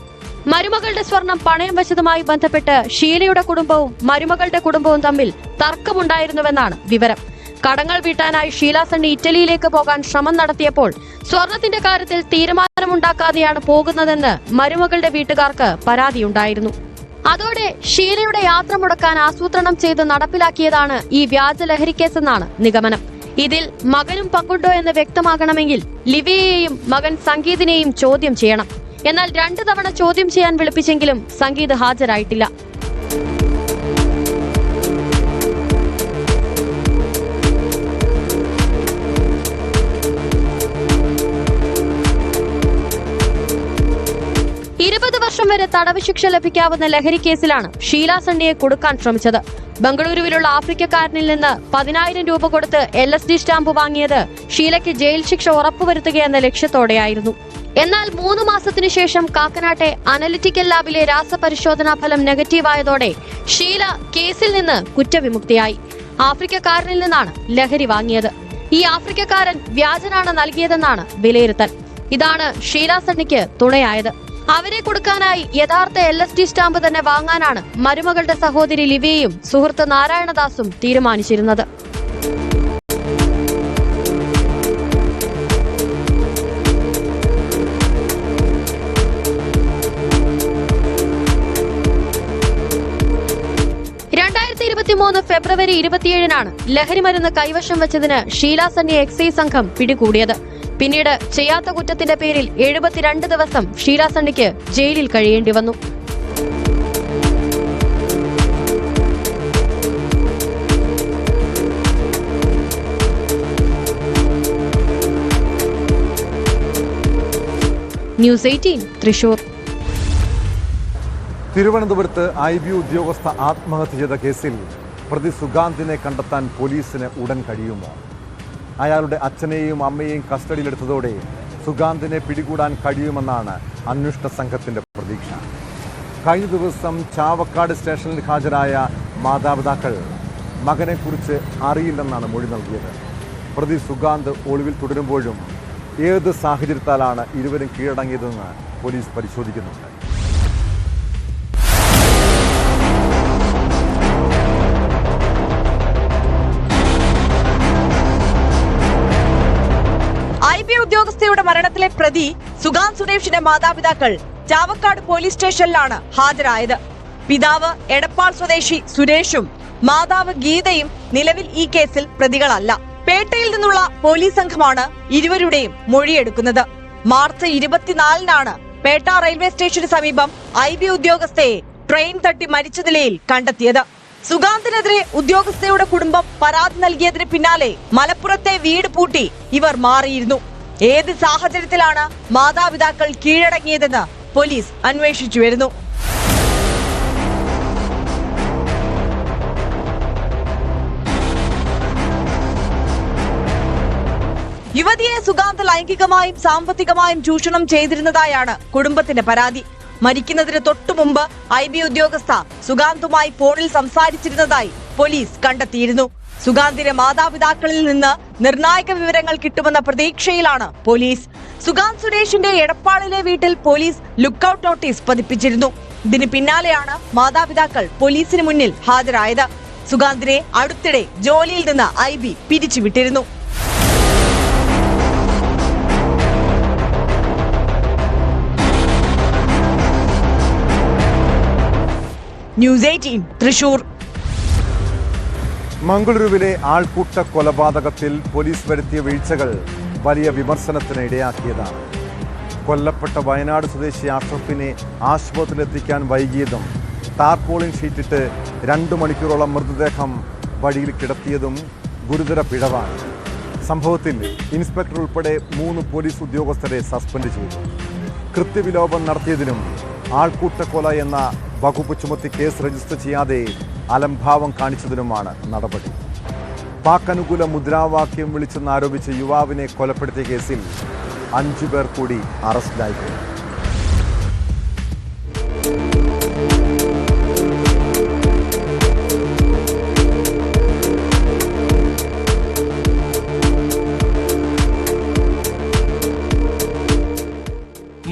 മരുമകളുടെ സ്വർണം പണയം വെച്ചതുമായി ബന്ധപ്പെട്ട് ഷീലയുടെ കുടുംബവും മരുമകളുടെ കുടുംബവും തമ്മിൽ തർക്കമുണ്ടായിരുന്നുവെന്നാണ് വിവരം. കടങ്ങൾ വീട്ടാനായി ഷീല സണ്ണി ഇറ്റലിയിലേക്ക് പോകാൻ ശ്രമം നടത്തിയപ്പോൾ സ്വർണത്തിന്റെ കാര്യത്തിൽ തീരുമാനമുണ്ടാക്കാതെയാണ് പോകുന്നതെന്ന് മരുമകളുടെ വീട്ടുകാർക്ക് പരാതിയുണ്ടായിരുന്നു. അതോടെ ഷീലയുടെ യാത്ര മുടക്കാൻ ആസൂത്രണം ചെയ്ത് നടപ്പിലാക്കിയതാണ് ഈ വ്യാജ ലഹരി കേസെന്നാണ് നിഗമനം. ഇതിൽ മകനും പങ്കുണ്ടോ എന്ന് വ്യക്തമാകണമെങ്കിൽ ലിവിയയെയും മകൻ സംഗീതിനെയും ചോദ്യം ചെയ്യണം. എന്നാൽ 2 തവണ ചോദ്യം ചെയ്യാൻ വിളിപ്പിച്ചെങ്കിലും സംഗീത് ഹാജരായിട്ടില്ല. വർഷം വരെ തടവ് ശിക്ഷ ലഭിക്കാവുന്ന ലഹരി കേസിലാണ് ഷീല സണ്ണിയെ കൊടുക്കാൻ ശ്രമിച്ചത്. ബംഗളൂരുവിലുള്ള ആഫ്രിക്കക്കാരനിൽ നിന്ന് 10,000 രൂപ കൊടുത്ത് LSD സ്റ്റാമ്പ് വാങ്ങിയത് ഷീലയ്ക്ക് ജയിൽ ശിക്ഷ ഉറപ്പുവരുത്തുകയെന്ന ലക്ഷ്യത്തോടെയായിരുന്നു. എന്നാൽ 3 മാസത്തിനു ശേഷം കാക്കനാട്ടെ അനലിറ്റിക്കൽ ലാബിലെ രാസപരിശോധനാ ഫലം നെഗറ്റീവായതോടെ ഷീല കേസിൽ നിന്ന് കുറ്റവിമുക്തിയായി. ആഫ്രിക്കക്കാരനിൽ നിന്നാണ് ലഹരി വാങ്ങിയത്. ഈ ആഫ്രിക്കക്കാരൻ വ്യാജനാണ് നൽകിയതെന്നാണ് വിലയിരുത്തൽ. ഇതാണ് ഷീല സണ്ണിക്ക് തുണയായത്. അവരെ കൊടുക്കാനായി യഥാർത്ഥ LSD സ്റ്റാമ്പ് തന്നെ വാങ്ങാനാണ് മരുമകളുടെ സഹോദരി ലിവിയയും സുഹൃത്ത് നാരായണദാസും തീരുമാനിച്ചിരുന്നത്. ഫെബ്രുവരി 27-നാണ് ലഹരിമരുന്ന് കൈവശം വെച്ചതിന് ഷീല സന്നിയെ എക്സൈസ് സംഘം പിടികൂടിയത്. പിന്നീട് ചെയ്യാത്ത കുറ്റത്തിന്റെ പേരിൽ 72 ദിവസം ഷീല സന്നിക്ക് ജയിലിൽ കഴിയേണ്ടി വന്നു. ന്യൂസ് 18 തൃശൂർ. തിരുവനന്തപുരത്ത് IB ഉദ്യോഗസ്ഥ ആത്മഹത്യ ചെയ്ത കേസിൽ പ്രതി സുഗാന്തിനെ കണ്ടെത്താൻ പോലീസിന് ഉടൻ കഴിയുമോ? അയാളുടെ അച്ഛനെയും അമ്മയെയും കസ്റ്റഡിയിലെടുത്തതോടെ സുഗാന്തിനെ പിടികൂടാൻ കഴിയുമെന്നാണ് അന്വേഷണ സംഘത്തിൻ്റെ പ്രതീക്ഷ. കഴിഞ്ഞ ദിവസം ചാവക്കാട് സ്റ്റേഷനിൽ ഹാജരായ മാതാപിതാക്കൾ മകനെക്കുറിച്ച് അറിയില്ലെന്നാണ് മൊഴി നൽകിയത്. പ്രതി സുഗാന്ത് ഒളിവിൽ തുടരുമ്പോഴും ഏത് സാഹചര്യത്താലാണ് ഇരുവരും കീഴടങ്ങിയതെന്ന് പോലീസ് പരിശോധിക്കുന്നുണ്ട്. ഉദ്യോഗസ്ഥയുടെ മരണത്തിലെ പ്രതി സുഗാന്ത് സുരേഷിന്റെ മാതാപിതാക്കൾ ചാവക്കാട് പോലീസ് സ്റ്റേഷനിലാണ് ഹാജരായത്. പിതാവ് എടപ്പാൾ സ്വദേശി സുരേഷും മാതാവ് ഗീതയും നിലവിൽ ഈ കേസിൽ പ്രതികളല്ല. പേട്ടയിൽ നിന്നുള്ള പോലീസ് സംഘമാണ് ഇരുവരുടെയും മൊഴിയെടുക്കുന്നത്. മാർച്ച് 24-നാണ് പേട്ട റെയിൽവേ സ്റ്റേഷന് സമീപം IB ഉദ്യോഗസ്ഥയെ ട്രെയിൻ തട്ടി മരിച്ച നിലയിൽ കണ്ടെത്തിയത്. സുഗാന്തിനെതിരെ ഉദ്യോഗസ്ഥയുടെ കുടുംബം പരാതി നൽകിയതിന് പിന്നാലെ മലപ്പുറത്തെ വീട് പൂട്ടി ഇവർ മാറിയിരുന്നു. ഏത് സാഹചര്യത്തിലാണ് മാതാപിതാക്കൾ കീഴടങ്ങിയതെന്ന് പോലീസ് അന്വേഷിച്ചു വരുന്നു. യുവതിയെ സുഗാന്ത് ലൈംഗികമായും സാമ്പത്തികമായും ചൂഷണം ചെയ്തിരുന്നതായാണ് കുടുംബത്തിന്റെ പരാതി. മരിക്കുന്നതിന് തൊട്ടുമുമ്പ് IB ഉദ്യോഗസ്ഥ സുഗാന്തുമായി ഫോണിൽ സംസാരിച്ചിരുന്നതായി പോലീസ് കണ്ടെത്തിയിരുന്നു. സുഗാന്തിന്റെ മാതാപിതാക്കളിൽ നിന്ന് നിർണായക വിവരങ്ങൾ കിട്ടുമെന്ന പ്രതീക്ഷയിലാണ് പോലീസ്. സുഗാന്ത് സുരേഷിന്റെ എടപ്പാളിലെ വീട്ടിൽ പോലീസ് ലുക്കൌട്ട് നോട്ടീസ് പതിപ്പിച്ചിരുന്നു. ഇതിന് പിന്നാലെയാണ് മാതാപിതാക്കൾ പോലീസിന് മുന്നിൽ ഹാജരായത്. സുഗാന്തിനെ അടുത്തിടെ ജോലിയിൽ നിന്ന് IB പിരിച്ചുവിട്ടിരുന്നു. ന്യൂസ് 18 തൃശൂർ. മംഗളൂരുവിലെ ആൾക്കൂട്ട കൊലപാതകത്തിൽ പോലീസ് വരുത്തിയ വീഴ്ചകൾ വലിയ വിമർശനത്തിന് ഇടയാക്കിയതാണ്. കൊല്ലപ്പെട്ട വയനാട് സ്വദേശി അഷ്റഫിനെ ആശുപത്രിയിലെത്തിക്കാൻ വൈകിയതും ടാർപോളിൻ ഷീറ്റിട്ട് 2 മണിക്കൂറോളം മൃതദേഹം വഴിയിൽ കിടത്തിയതും ഗുരുതര പിഴവാണ്. സംഭവത്തിൽ ഇൻസ്പെക്ടർ ഉൾപ്പെടെ 3 പോലീസ് ഉദ്യോഗസ്ഥരെ സസ്പെൻഡ് ചെയ്തു. കൃത്യവിലോപം നടത്തിയതിനും ആൾക്കൂട്ടക്കൊല എന്ന വകുപ്പ് ചുമത്തി കേസ് രജിസ്റ്റർ ചെയ്യാതെ അലംഭാവം കാണിച്ചതിനുമാണ് നടപടി. പാക് അനുകൂല മുദ്രാവാക്യം വിളിച്ചെന്നാരോപിച്ച് യുവാവിനെ കൊലപ്പെടുത്തിയ കേസിൽ 5 പേർ കൂടി അറസ്റ്റിലായിട്ടുണ്ട്.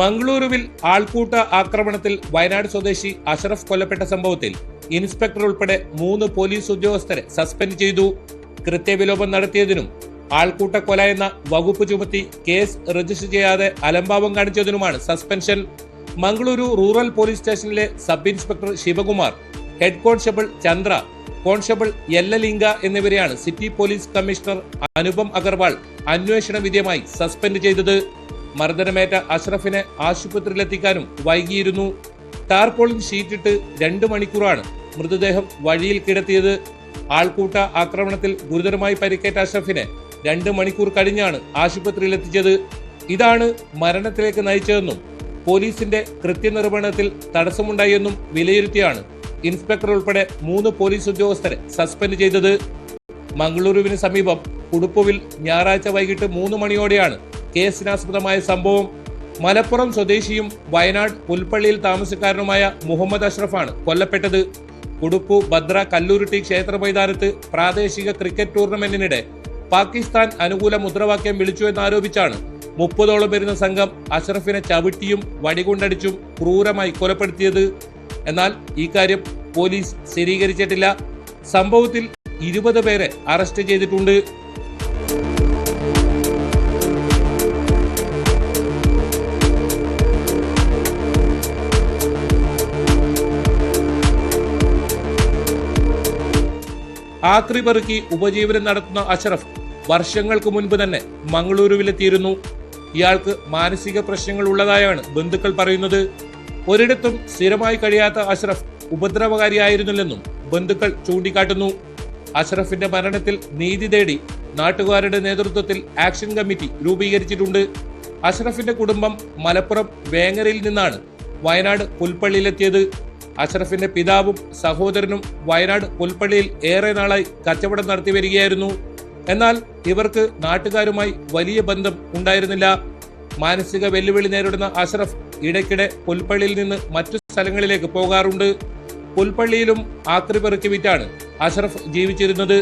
മംഗളൂരുവിൽ ആൾക്കൂട്ട ആക്രമണത്തിൽ വയനാട് സ്വദേശി അഷ്റഫ് കൊല്ലപ്പെട്ട സംഭവത്തിൽ ഇൻസ്പെക്ടർ ഉൾപ്പെടെ 3 പോലീസ് ഉദ്യോഗസ്ഥരെ സസ്പെൻഡ് ചെയ്തു. കൃത്യവിലോപം നടത്തിയതിനും ആൾക്കൂട്ട കൊല എന്ന വകുപ്പ് ചുമത്തി കേസ് രജിസ്റ്റർ ചെയ്യാതെ അലംഭാവം കാണിച്ചതിനുമാണ് സസ്പെൻഷൻ. മംഗളൂരു റൂറൽ പോലീസ് സ്റ്റേഷനിലെ sub inspector Shivakumar, head constable Chandra, constable Yallalinga എന്നിവരെയാണ് city police commissioner Anupam Agarwal അന്വേഷണ വിധേയമായി സസ്പെൻഡ് ചെയ്തത്. മർദ്ദനമേറ്റ അഷ്റഫിനെ ആശുപത്രിയിലെത്തിക്കാനും വൈകിയിരുന്നു. ടാർപോളിൻ ഷീറ്റിട്ട് 2 മണിക്കൂറാണ് മൃതദേഹം വഴിയിൽ കിടത്തിയത്. ആൾക്കൂട്ട ആക്രമണത്തിൽ ഗുരുതരമായി പരിക്കേറ്റ അഷ്റഫിനെ 2 മണിക്കൂർ കഴിഞ്ഞാണ് ആശുപത്രിയിലെത്തിച്ചത്. ഇതാണ് മരണത്തിലേക്ക് നയിച്ചതെന്നും പോലീസിന്റെ കൃത്യനിർവഹണത്തിൽ തടസ്സമുണ്ടായെന്നും വിലയിരുത്തിയാണ് ഇൻസ്പെക്ടർ ഉൾപ്പെടെ 3 പോലീസ് ഉദ്യോഗസ്ഥരെ സസ്പെൻഡ് ചെയ്തത്. മംഗളൂരുവിന് സമീപം കുടുപ്പുവിൽ ഞായറാഴ്ച വൈകിട്ട് 3 മണിയോടെയാണ് കേസിനാസ്പദമായ സംഭവം. മലപ്പുറം സ്വദേശിയും വയനാട് പുൽപ്പള്ളിയിൽ താമസക്കാരനുമായ മുഹമ്മദ് അഷ്റഫാണ് കൊല്ലപ്പെട്ടത്. കുടുപ്പു ഭദ്ര കല്ലൂരുട്ടി ക്ഷേത്ര മൈതാനത്ത് പ്രാദേശിക ക്രിക്കറ്റ് ടൂർണമെന്റിനിടെ പാകിസ്ഥാൻ അനുകൂല മുദ്രാവാക്യം വിളിച്ചു എന്നാരോപിച്ചാണ് 30ഓളം വരുന്ന സംഘം അഷ്റഫിനെ ചവിട്ടിയും വടികൊണ്ടടിച്ചും ക്രൂരമായി കൊലപ്പെടുത്തിയത്. എന്നാൽ ഈ കാര്യം പോലീസ് സ്ഥിരീകരിച്ചിട്ടില്ല. സംഭവത്തിൽ 20 പേരെ അറസ്റ്റ് ചെയ്തിട്ടുണ്ട്. ആക്രി പെറുക്കി ഉപജീവനം നടത്തുന്ന അഷ്റഫ് വർഷങ്ങൾക്ക് മുൻപ് തന്നെ മംഗളൂരുവിലെത്തിയിരുന്നു. ഇയാൾക്ക് മാനസിക പ്രശ്നങ്ങൾ ഉള്ളതായാണ് ബന്ധുക്കൾ പറയുന്നത്. ഒരിടത്തും സ്ഥിരമായി കഴിയാത്ത അഷ്റഫ് ഉപദ്രവകാരിയായിരുന്നില്ലെന്നും ബന്ധുക്കൾ ചൂണ്ടിക്കാട്ടുന്നു. അഷ്റഫിന്റെ മരണത്തിൽ നീതി തേടി നാട്ടുകാരുടെ നേതൃത്വത്തിൽ ആക്ഷൻ കമ്മിറ്റി രൂപീകരിച്ചിട്ടുണ്ട്. അഷ്റഫിന്റെ കുടുംബം മലപ്പുറം വേങ്ങരയിൽ നിന്നാണ് വയനാട് പുൽപ്പള്ളിയിലെത്തിയത്. അഷ്റഫിന്റെ പിതാവും സഹോദരനും വയനാട് പുൽപ്പള്ളിയിൽ ഏറെ നാളായി കച്ചവടം നടത്തി വരികയായിരുന്നു. എന്നാൽ ഇവർക്ക് നാട്ടുകാരുമായി വലിയ ബന്ധം ഉണ്ടായിരുന്നില്ല. മാനസിക വെല്ലുവിളി നേരിടുന്ന അഷ്റഫ് ഇടയ്ക്കിടെ പുൽപ്പള്ളിയിൽ നിന്ന് മറ്റു സ്ഥലങ്ങളിലേക്ക് പോകാറുണ്ട്. പുൽപ്പള്ളിയിലും ആക്രി പെറുക്കി വിറ്റാണ് അഷ്റഫ് ജീവിച്ചിരുന്നത്.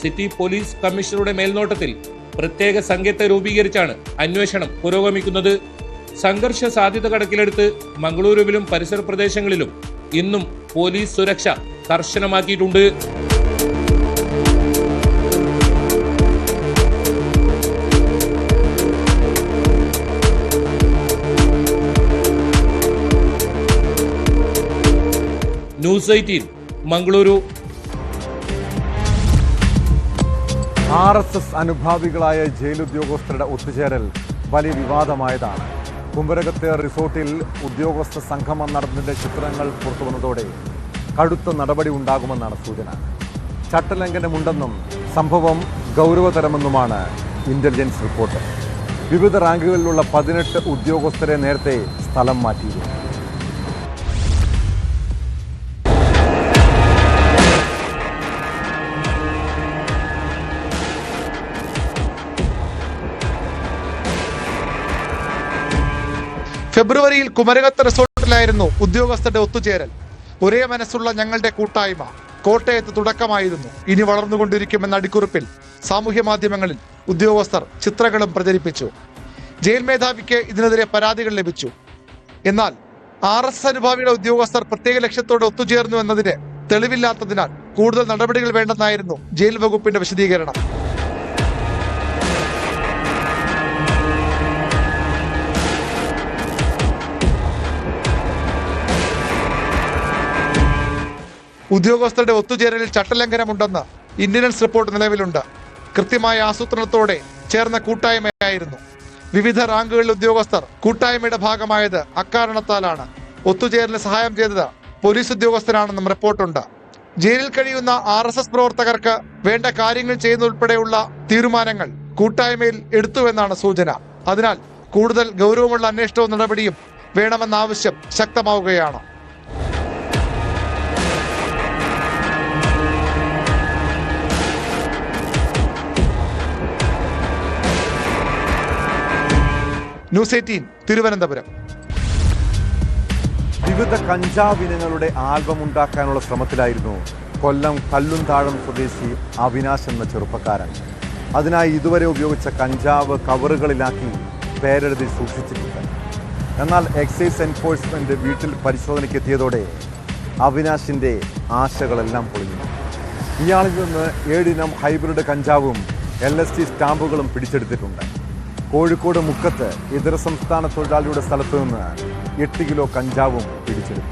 സിറ്റി പോലീസ് കമ്മീഷണറുടെ മേൽനോട്ടത്തിൽ പ്രത്യേക സംഘത്തെ രൂപീകരിച്ചാണ് അന്വേഷണം പുരോഗമിക്കുന്നത്. സംഘർഷ സാധ്യത കണക്കിലെടുത്ത് മംഗളൂരുവിലും പരിസര പ്രദേശങ്ങളിലും ഇന്നും പോലീസ് സുരക്ഷ കർശനമാക്കിയിട്ടുണ്ട്. ന്യൂസ് 18 മംഗളൂരു. RSS അനുഭാവികളായ ജയിലുദ്യോഗസ്ഥരുടെ ഒത്തുചേരൽ വലിയ വിവാദമായതാണ്. കുമരകത്തെ റിസോർട്ടിൽ ഉദ്യോഗസ്ഥ സംഗമം നടന്നതിന്റെ ചിത്രങ്ങൾ പുറത്തുവന്നതോടെ കടുത്ത നടപടി ഉണ്ടാകുമെന്നാണ് സൂചന. ചട്ടലംഘനമുണ്ടെന്നും സംഭവം ഗൗരവതരമെന്നുമാണ് ഇന്റലിജൻസ് റിപ്പോർട്ട്. വിവിധ റാങ്കുകളിലുള്ള 18 ഉദ്യോഗസ്ഥരെ നേരത്തെ സ്ഥലം മാറ്റിയിരുന്നു. ഫെബ്രുവരിയിൽ കുമരകത്ത് റിസോർട്ടിലായിരുന്നു ഉദ്യോഗസ്ഥരുടെ ഒത്തുചേരൽ. ഒരേ മനസ്സുള്ള ഞങ്ങളുടെ കൂട്ടായ്മ കോട്ടയത്ത് തുടക്കമായിരുന്നു, ഇനി വളർന്നുകൊണ്ടിരിക്കുമെന്ന അടിക്കുറിപ്പിൽ സാമൂഹ്യ മാധ്യമങ്ങളിൽ ഉദ്യോഗസ്ഥർ ചിത്രങ്ങളും പ്രചരിപ്പിച്ചു. ജയിൽ മേധാവിക്ക് ഇതിനെതിരെ പരാതികൾ ലഭിച്ചു. എന്നാൽ RSS അനുഭാവിയുടെ ഉദ്യോഗസ്ഥർ പ്രത്യേക ലക്ഷ്യത്തോടെ ഒത്തുചേർന്നു എന്നതിന് തെളിവില്ലാത്തതിനാൽ കൂടുതൽ നടപടികൾ വേണ്ടെന്നായിരുന്നു ജയിൽ വകുപ്പിന്റെ വിശദീകരണം. ഉദ്യോഗസ്ഥരുടെ ഒത്തുചേരലിൽ ചട്ടലംഘനമുണ്ടെന്ന് ഇന്റലിജൻസ് റിപ്പോർട്ട് നിലവിലുണ്ട്. കൃത്യമായ ആസൂത്രണത്തോടെ ചേർന്ന കൂട്ടായ്മയായിരുന്നു. വിവിധ റാങ്കുകളിൽ ഉദ്യോഗസ്ഥർ കൂട്ടായ്മയുടെ ഭാഗമായത് അക്കാരണത്താലാണ്. ഒത്തുചേരലിന് സഹായം ചെയ്തത് പോലീസ് ഉദ്യോഗസ്ഥരാണെന്നും റിപ്പോർട്ടുണ്ട്. ജയിലിൽ കഴിയുന്ന RSS പ്രവർത്തകർക്ക് വേണ്ട കാര്യങ്ങൾ ചെയ്യുന്നതുൾപ്പെടെയുള്ള തീരുമാനങ്ങൾ കൂട്ടായ്മയിൽ എടുത്തുവെന്നാണ് സൂചന. അതിനാൽ കൂടുതൽ ഗൗരവമുള്ള അന്വേഷണവും നടപടിയും വേണമെന്ന ആവശ്യം ശക്തമാവുകയാണ്. ന്യൂസ് 18 തിരുവനന്തപുരം. വിവിധ കഞ്ചാവ് ഇനങ്ങളുടെ ആൽബം ഉണ്ടാക്കാനുള്ള ശ്രമത്തിലായിരുന്നു കൊല്ലം കല്ലുംതാഴം സ്വദേശി അവിനാശ് എന്ന ചെറുപ്പക്കാരൻ. അതിനായി ഇതുവരെ ഉപയോഗിച്ച കഞ്ചാവ് കവറുകളിലാക്കി പേരെഴുതി സൂക്ഷിച്ചിട്ടുണ്ട്. എന്നാൽ എക്സൈസ് എൻഫോഴ്സ്മെന്റ് വീട്ടിൽ പരിശോധനയ്ക്കെത്തിയതോടെ അവിനാശിൻ്റെ ആശകളെല്ലാം പൊളിഞ്ഞു. ഇയാളിൽ നിന്ന് 7 ഇനം ഹൈബ്രിഡ് കഞ്ചാവും LSD സ്റ്റാമ്പുകളും പിടിച്ചെടുത്തിട്ടുണ്ട്. കോഴിക്കോട് മുക്കത്ത് ഇതര സംസ്ഥാന തൊഴിലാളിയുടെ സ്ഥലത്തു നിന്ന് 8 കിലോ കഞ്ചാവും പിടിച്ചെടുത്തു.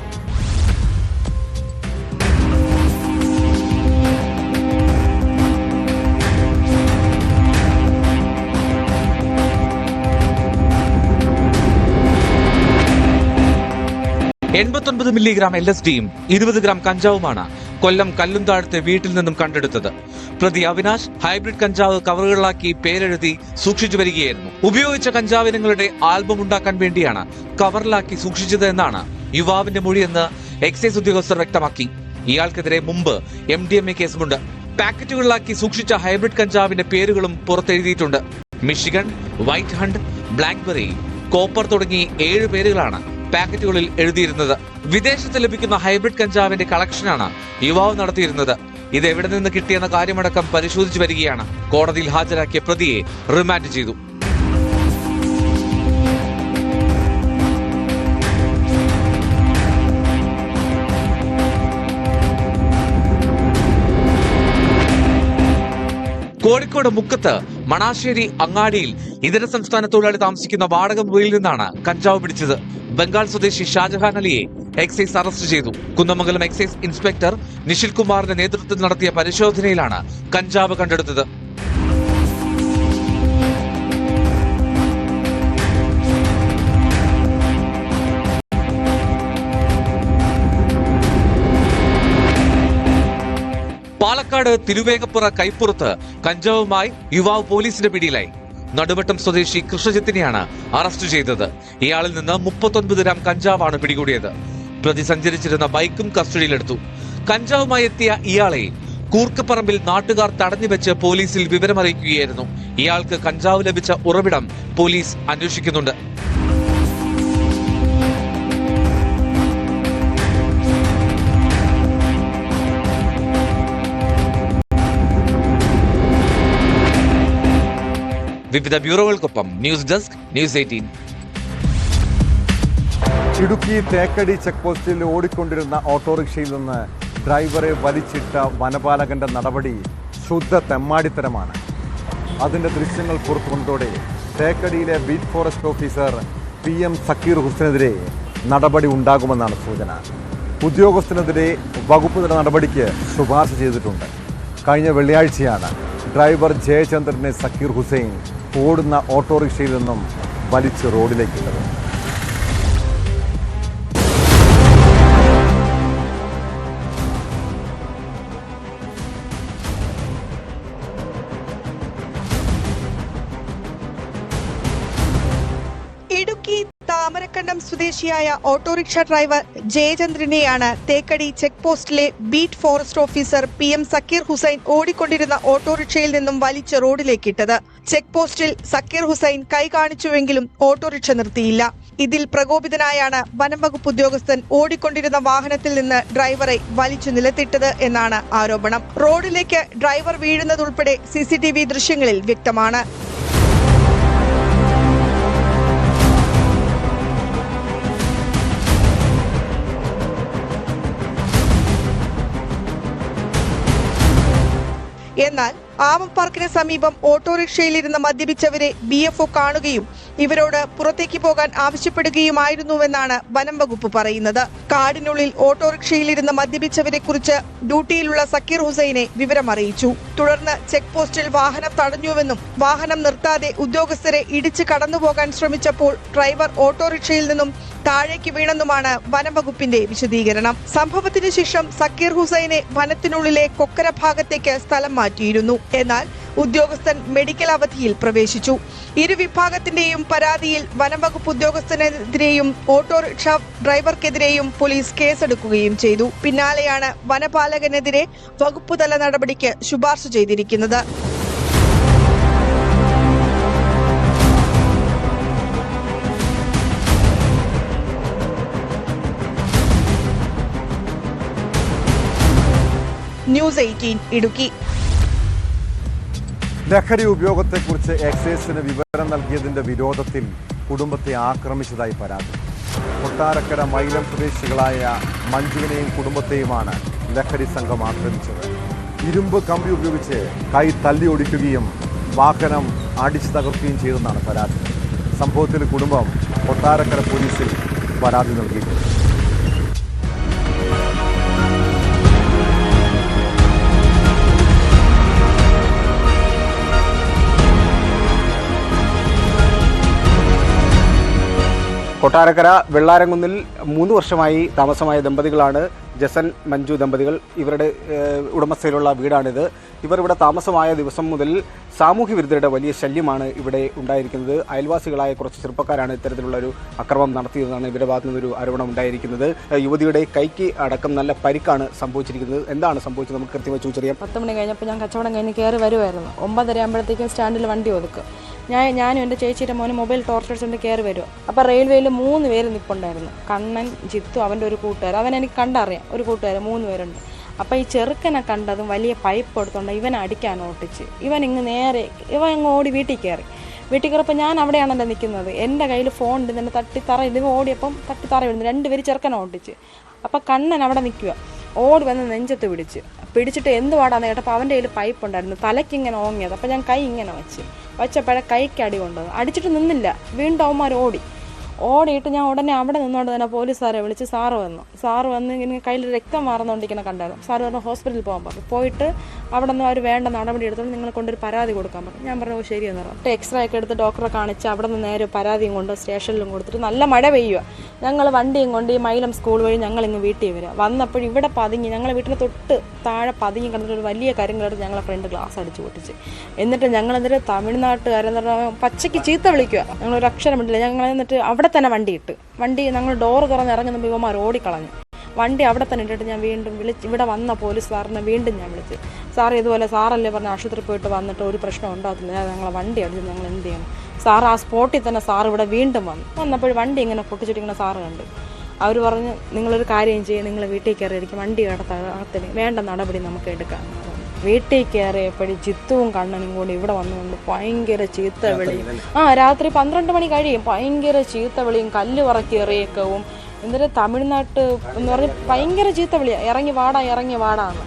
$89 മില്ലിഗ്രാം LSDയും 20 ഗ്രാം കഞ്ചാവുമാണ് കൊല്ലം കല്ലുംതാഴത്തെ വീട്ടിൽ നിന്നും കണ്ടെടുത്തത്. പ്രതി അവിനാശ് ഹൈബ്രിഡ് കഞ്ചാവ് കവറുകളിലാക്കി പേരെഴുതി സൂക്ഷിച്ചു വരികയായിരുന്നു. ഉപയോഗിച്ച കഞ്ചാവിനങ്ങളുടെ ആൽബം ഉണ്ടാക്കാൻ വേണ്ടിയാണ് കവറിലാക്കി സൂക്ഷിച്ചത് എന്നാണ് യുവാവിന്റെ മൊഴിയെന്ന് എക്സൈസ് ഉദ്യോഗസ്ഥർ വ്യക്തമാക്കി. ഇയാൾക്കെതിരെ മുമ്പ് MDMA കേസുമുണ്ട്. പാക്കറ്റുകളിലാക്കി സൂക്ഷിച്ച ഹൈബ്രിഡ് കഞ്ചാവിന്റെ പേരുകളും പുറത്തെഴുതിയിട്ടുണ്ട്. Michigan, white hunt, blackberry, copper തുടങ്ങി 7 പേരുകളാണ് പാക്കറ്റുകളിൽ എഴുതിയിരുന്നത്. വിദേശത്ത് ലഭിക്കുന്ന ഹൈബ്രിഡ് കഞ്ചാവിന്റെ കളക്ഷനാണ് യുവാവ് നടത്തിയിരുന്നത്. ഇത് എവിടെ നിന്ന് കിട്ടിയെന്ന കാര്യമടക്കം പരിശോധിച്ചു വരികയാണ്. കോടതിയിൽ ഹാജരാക്കിയ പ്രതിയെ റിമാൻഡ് ചെയ്തു. കോഴിക്കോട് മുക്കത്ത് മണാശ്ശേരി അങ്ങാടിയിൽ ഇതര സംസ്ഥാന തൊഴിലാളി താമസിക്കുന്ന വാടക മുറിയിൽ നിന്നാണ് കഞ്ചാവ് പിടിച്ചത്. ബംഗാൾ സ്വദേശി ഷാജഹാൻ അലിയെ എക്സൈസ് അറസ്റ്റ് ചെയ്തു. കുന്നമംഗലം എക്സൈസ് ഇൻസ്പെക്ടർ നിഷിൽ കുമാറിന്റെ നേതൃത്വത്തിൽ നടത്തിയ പരിശോധനയിലാണ് കഞ്ചാവ് കണ്ടെടുത്തത്. പാലക്കാട് തിരുവേഗപ്പുറ കൈപ്പുറത്ത് കഞ്ചാവുമായി യുവാവ് പോലീസിന്റെ പിടിയിലായി. നടുവട്ടം സ്വദേശി കൃഷ്ണജിത്തിനെയാണ് അറസ്റ്റ് ചെയ്തത്. ഇയാളിൽ നിന്ന് 39 ഗ്രാം കഞ്ചാവാണ് പിടികൂടിയത്. പ്രതി സഞ്ചരിച്ചിരുന്ന ബൈക്കും കസ്റ്റഡിയിലെടുത്തു. കഞ്ചാവുമായി എത്തിയ ഇയാളെ കൂർക്കപ്പറമ്പിൽ നാട്ടുകാർ തടഞ്ഞുവെച്ച് പോലീസിൽ വിവരമറിയിക്കുകയായിരുന്നു. ഇയാൾക്ക് കഞ്ചാവ് ലഭിച്ച ഉറവിടം പോലീസ് അന്വേഷിക്കുന്നുണ്ട്. വിവിധ ബ്യൂറോകൾക്കൊപ്പം news desk news 18. Idukki Thekkady check പോസ്റ്റിൽ ഓടിക്കൊണ്ടിരുന്ന ഓട്ടോറിക്ഷയിൽ നിന്ന് ഡ്രൈവറെ വലിച്ചിട്ട വനപാലകന്റെ നടപടി ശുദ്ധ തെമ്മാടിത്തരമാണ്. അതിന്റെ ദൃശ്യങ്ങൾ പുറത്തുവന്നതോടെ തേക്കടിയിലെ beat forest officer PM Zakir ഹുസൈനെതിരെ നടപടി ഉണ്ടാകുമെന്നാണ് സൂചന. ഉദ്യോഗസ്ഥനെതിരെ വകുപ്പ് തല നടപടിക്ക് ശുപാർശ ചെയ്തിട്ടുണ്ട്. കഴിഞ്ഞ വെള്ളിയാഴ്ചയാണ് ഡ്രൈവർ ജയചന്ദ്രനെ സക്കീർ ഹുസൈൻ ഓടുന്ന ഓട്ടോറിക്ഷയിൽ നിന്നും വലിച്ച് റോഡിലേക്കിട്ടത്. ഇടുക്കി താമരക്കണ്ടം സ്വദേശിയായ ഓട്ടോറിക്ഷ ഡ്രൈവർ ജയചന്ദ്രനെയാണ് തേക്കടി ചെക്ക് പോസ്റ്റിലെ beat forest officer PM Zakir Hussain ഓടിക്കൊണ്ടിരുന്ന ഓട്ടോറിക്ഷയിൽ നിന്നും വലിച്ച് റോഡിലേക്കിട്ടത്. ചെക്ക് പോസ്റ്റിൽ സക്കീർ ഹുസൈൻ കൈ കാണിച്ചുവെങ്കിലും ഓട്ടോറിക്ഷ നിർത്തിയില്ല. ഇതിൽ പ്രകോപിതനായാണ് വനം വകുപ്പ് ഉദ്യോഗസ്ഥൻ ഓടിക്കൊണ്ടിരുന്ന വാഹനത്തിൽ നിന്ന് ഡ്രൈവറെ വലിച്ചു നിലത്തിട്ടത് എന്നാണ് ആരോപണം. റോഡിലേക്ക് ഡ്രൈവർ വീഴുന്നതുൾപ്പെടെ CCTV ദൃശ്യങ്ങളിൽ വ്യക്തമാണ്. എന്നാൽ ആമം പാർക്കിന് സമീപം ഓട്ടോറിക്ഷയിലിരുന്ന് മദ്യപിച്ചവരെ BFO കാണുകയും ഇവരോട് പുറത്തേക്ക് പോകാൻ ആവശ്യപ്പെടുകയുമായിരുന്നുവെന്നാണ് വനം വകുപ്പ് പറയുന്നത്. കാടിനുള്ളിൽ ഓട്ടോറിക്ഷയിലിരുന്ന് മദ്യപിച്ചവരെ കുറിച്ച് ഡ്യൂട്ടിയിലുള്ള സക്കീർ ഹുസൈനെ വിവരമറിയിച്ചു. തുടർന്ന് ചെക്ക് പോസ്റ്റിൽ വാഹനം തടഞ്ഞുവെന്നും വാഹനം നിർത്താതെ ഉദ്യോഗസ്ഥരെ ഇടിച്ച് കടന്നുപോകാൻ ശ്രമിച്ചപ്പോൾ ഡ്രൈവർ ഓട്ടോറിക്ഷയിൽ നിന്നും താഴേക്ക് വീണെന്നുമാണ് വനം വകുപ്പിന്റെ വിശദീകരണം. സംഭവത്തിന് ശേഷം സക്കീർ ഹുസൈനെ വനത്തിനുള്ളിലെ കൊക്കര ഭാഗത്തേക്ക് സ്ഥലം മാറ്റിയിരുന്നു. എന്നാൽ ഉദ്യോഗസ്ഥൻ മെഡിക്കൽ അവധിയിൽ പ്രവേശിച്ചു. ഇരുവിഭാഗത്തിന്റെയും പരാതിയിൽ വനം വകുപ്പ് ഉദ്യോഗസ്ഥനെതിരെയും ഓട്ടോറിക്ഷ ഡ്രൈവർക്കെതിരെയും പോലീസ് കേസെടുക്കുകയും ചെയ്തു. പിന്നാലെയാണ് വനപാലകനെതിരെ വകുപ്പുതല നടപടിക്ക് ശുപാർശ ചെയ്തിരിക്കുന്നത്. ന്യൂസ് 18 ഇടുക്കി. ലഹരി ഉപയോഗത്തെക്കുറിച്ച് എക്സൈസിന് വിവരം നൽകിയതിന്റെ വിരോധത്തിൽ കുടുംബത്തെ ആക്രമിച്ചതായി പരാതി. കൊട്ടാരക്കര മൈലം സ്വദേശികളായ മഞ്ജുവിനെയും കുടുംബത്തെയുമാണ് ലഹരി സംഘം ആക്രമിച്ചത്. ഇരുമ്പ് കമ്പി ഉപയോഗിച്ച് കൈ തല്ലി ഒടിക്കുകയും വാഹനം അടിച്ചു തകർക്കുകയും ചെയ്തെന്നാണ് പരാതി. സംഭവത്തിൽ കുടുംബം കൊട്ടാരക്കര പോലീസിൽ പരാതി നൽകിയിട്ടുണ്ട്. കൊട്ടാരക്കര വെള്ളാരംകുന്നിൽ 3 വർഷമായി താമസമായ ദമ്പതികളാണ് ജസൻ മഞ്ജു ദമ്പതികൾ. ഇവരുടെ ഉടമസ്ഥയിലുള്ള വീടാണിത്. ഇവർ ഇവിടെ താമസമായ ദിവസം മുതൽ സാമൂഹ്യ വിരുദ്ധരുടെ വലിയ ശല്യമാണ് ഇവിടെ ഉണ്ടായിരിക്കുന്നത്. അയൽവാസികളായ കുറച്ച് ചെറുപ്പക്കാരാണ് ഇത്തരത്തിലുള്ള ഒരു അക്രമം നടത്തിയതെന്നാണ് ഇവരുടെ ഭാഗത്തു നിന്നൊരു ആരോപണം ഉണ്ടായിരിക്കുന്നത്. യുവതിയുടെ കൈക്ക് അടക്കം നല്ല പരിക്കാണ് സംഭവിച്ചിരിക്കുന്നത്. എന്താണ് സംഭവിച്ചത് നമുക്ക് കൃത്യമായി ചോദിച്ചറിയാം. 10 മണി കഴിഞ്ഞപ്പോൾ ഞാൻ കച്ചവടം കഴിഞ്ഞ് കയറി വരുമായിരുന്നു. 9:30 ആകുമ്പോഴത്തേക്കും സ്റ്റാൻഡിൽ വണ്ടി ഒതുക്കും. ഞാനും എൻ്റെ ചേച്ചിയുടെ മോന് മൊബൈൽ ടോർച്ച് അടിച്ചുകൊണ്ട് കയറി വരും. അപ്പോൾ റെയിൽവേയിൽ 3 പേര് നിൽപ്പുണ്ടായിരുന്നു. കണ്ണൻ, ജിത്തു, അവൻ്റെ ഒരു കൂട്ടുകാരൻ. അവൻ എനിക്ക് കണ്ടറിയാം, ഒരു കൂട്ടുകാരൻ 3 പേരുണ്ട്. അപ്പോൾ ഈ ചെറുക്കനെ കണ്ടതും വലിയ പൈപ്പ് എടുത്തുകൊണ്ട് ഇവനെ അടിക്കാൻ ഓട്ടിച്ച് ഇവൻ അങ്ങ് ഓടി വീട്ടിൽ കയറി. വീട്ടിൽ കയറിയപ്പോൾ ഞാൻ അവിടെയാണല്ലോ നിൽക്കുന്നത്. എൻ്റെ കയ്യിൽ ഫോൺ ഉണ്ട്. തന്നെ തട്ടിത്തറ ഇത് ഓടിയപ്പം തട്ടിത്തറ വിടുന്നു. 2 പേര് ചെറുക്കനെ ഓട്ടിച്ച്. അപ്പോൾ കണ്ണൻ അവിടെ നിൽക്കുക. ഓടി വന്ന് നെഞ്ചത്ത് പിടിച്ച് പിടിച്ചിട്ട് എന്തുവാടാന്ന് കേട്ടപ്പോൾ അവൻ്റെ കയ്യിൽ പൈപ്പ് ഉണ്ടായിരുന്നു, തലയ്ക്ക് ഇങ്ങനെ ഓങ്ങിയത്. അപ്പോൾ ഞാൻ കൈ ഇങ്ങനെ വെച്ചപ്പോഴേ കൈക്ക് അടി കൊണ്ടത്. അടിച്ചിട്ട് നിന്നില്ല, വീണ്ടും അവന്മാർ ഓടിയിട്ട് ഞാൻ ഉടനെ അവിടെ നിന്നുകൊണ്ട് തന്നെ പോലീസുകാരെ വിളിച്ച് സാറ് വന്ന് ഇങ്ങനെ കയ്യിൽ രക്തം മാറുന്നോണ്ടിരിക്കുന്ന കണ്ടായിരുന്നു. സാറ് പറഞ്ഞു ഹോസ്പിറ്റലിൽ പോകാൻ പറഞ്ഞു. പോയിട്ട് അവിടെ നിന്ന് അവർ വേണ്ട നടപടി എടുത്തോണ്ട് നിങ്ങളെ കൊണ്ടൊരു പരാതി കൊടുക്കാൻ പറഞ്ഞു. ഞാൻ പറഞ്ഞു ശരിയെന്ന് പറഞ്ഞു. എക്സ്റേ ഒക്കെ എടുത്ത് ഡോക്ടറെ കാണിച്ച് അവിടെ നിന്ന് നേരെ പരാതിയും കൊണ്ട് സ്റ്റേഷനിലും കൊടുത്തിട്ട് നല്ല മഴ പെയ്യുക. ഞങ്ങൾ വണ്ടിയും കൊണ്ട് ഈ മൈലം സ്കൂൾ വഴി ഞങ്ങളിങ്ങ് വീട്ടിൽ വരിക. വന്നപ്പോൾ ഇവിടെ പതുങ്ങി, ഞങ്ങളെ വീട്ടിന് തൊട്ട് താഴെ പതുങ്ങി കിടന്നിട്ട് ഒരു വലിയ കരിങ്കലെടുത്ത് ഞങ്ങളെ ഫ്രണ്ട് ഗ്ലാസ് അടിച്ച് പൊട്ടിച്ച്. എന്നിട്ട് ഞങ്ങളെന്നിട്ട് തമിഴ്നാട്ടുകാരെന്ന് പറഞ്ഞാൽ പച്ചയ്ക്ക് ചീത്ത വിളിക്കുക. ഞങ്ങളൊരു അക്ഷരം ഇട്ടില്ല. ഞങ്ങൾ എന്നിട്ട് അവിടെ തന്നെ വണ്ടി ഞങ്ങൾ ഡോറ് തുറന്ന് ഇറങ്ങുമ്പോൾ ഇവന്മാർ ഓടിക്കളഞ്ഞു. വണ്ടി അവിടെ തന്നെ ഇട്ടിട്ട് ഞാൻ വീണ്ടും ഇവിടെ വന്ന പോലീസ് സാറിനെ വീണ്ടും ഞാൻ വിളിച്ചു. സാർ ഇതുപോലെ സാറല്ലേ പറഞ്ഞ ആശുപത്രി പോയിട്ട് വന്നിട്ട് ഒരു പ്രശ്നം ഉണ്ടാകത്തില്ല, ഞങ്ങളെ വണ്ടി അടിച്ച് ഞങ്ങൾ എന്ത് ചെയ്യണം. സാർ ആ സ്പോട്ടിൽ തന്നെ സാർ ഇവിടെ വീണ്ടും വന്നപ്പോൾ വണ്ടി ഇങ്ങനെ പൊട്ടിച്ചിട്ടിങ്ങനെ സാറ് കണ്ടു. അവർ പറഞ്ഞ് നിങ്ങളൊരു കാര്യം ചെയ്യും, നിങ്ങൾ വീട്ടിൽ കയറിയിരിക്കും, വണ്ടി അകത്തിന് വേണ്ട നടപടി നമുക്ക് എടുക്കാം. വീട്ടിൽ കയറിയപ്പോഴും ജിത്തുവും കണ്ണനും കൂടി ഇവിടെ വന്നുകൊണ്ട് ഭയങ്കര ചീത്ത വിളിയും. രാത്രി 12 മണി കഴിയും, ഭയങ്കര ചീത്ത വിളിയും കല്ല് പറക്കി എറിയക്കവും. എന്നിട്ട് തമിഴ്നാട്ട് എന്ന് പറഞ്ഞ് ഭയങ്കര ചീത്ത വിളിയാണ്, ഇറങ്ങി വാടാന്ന്.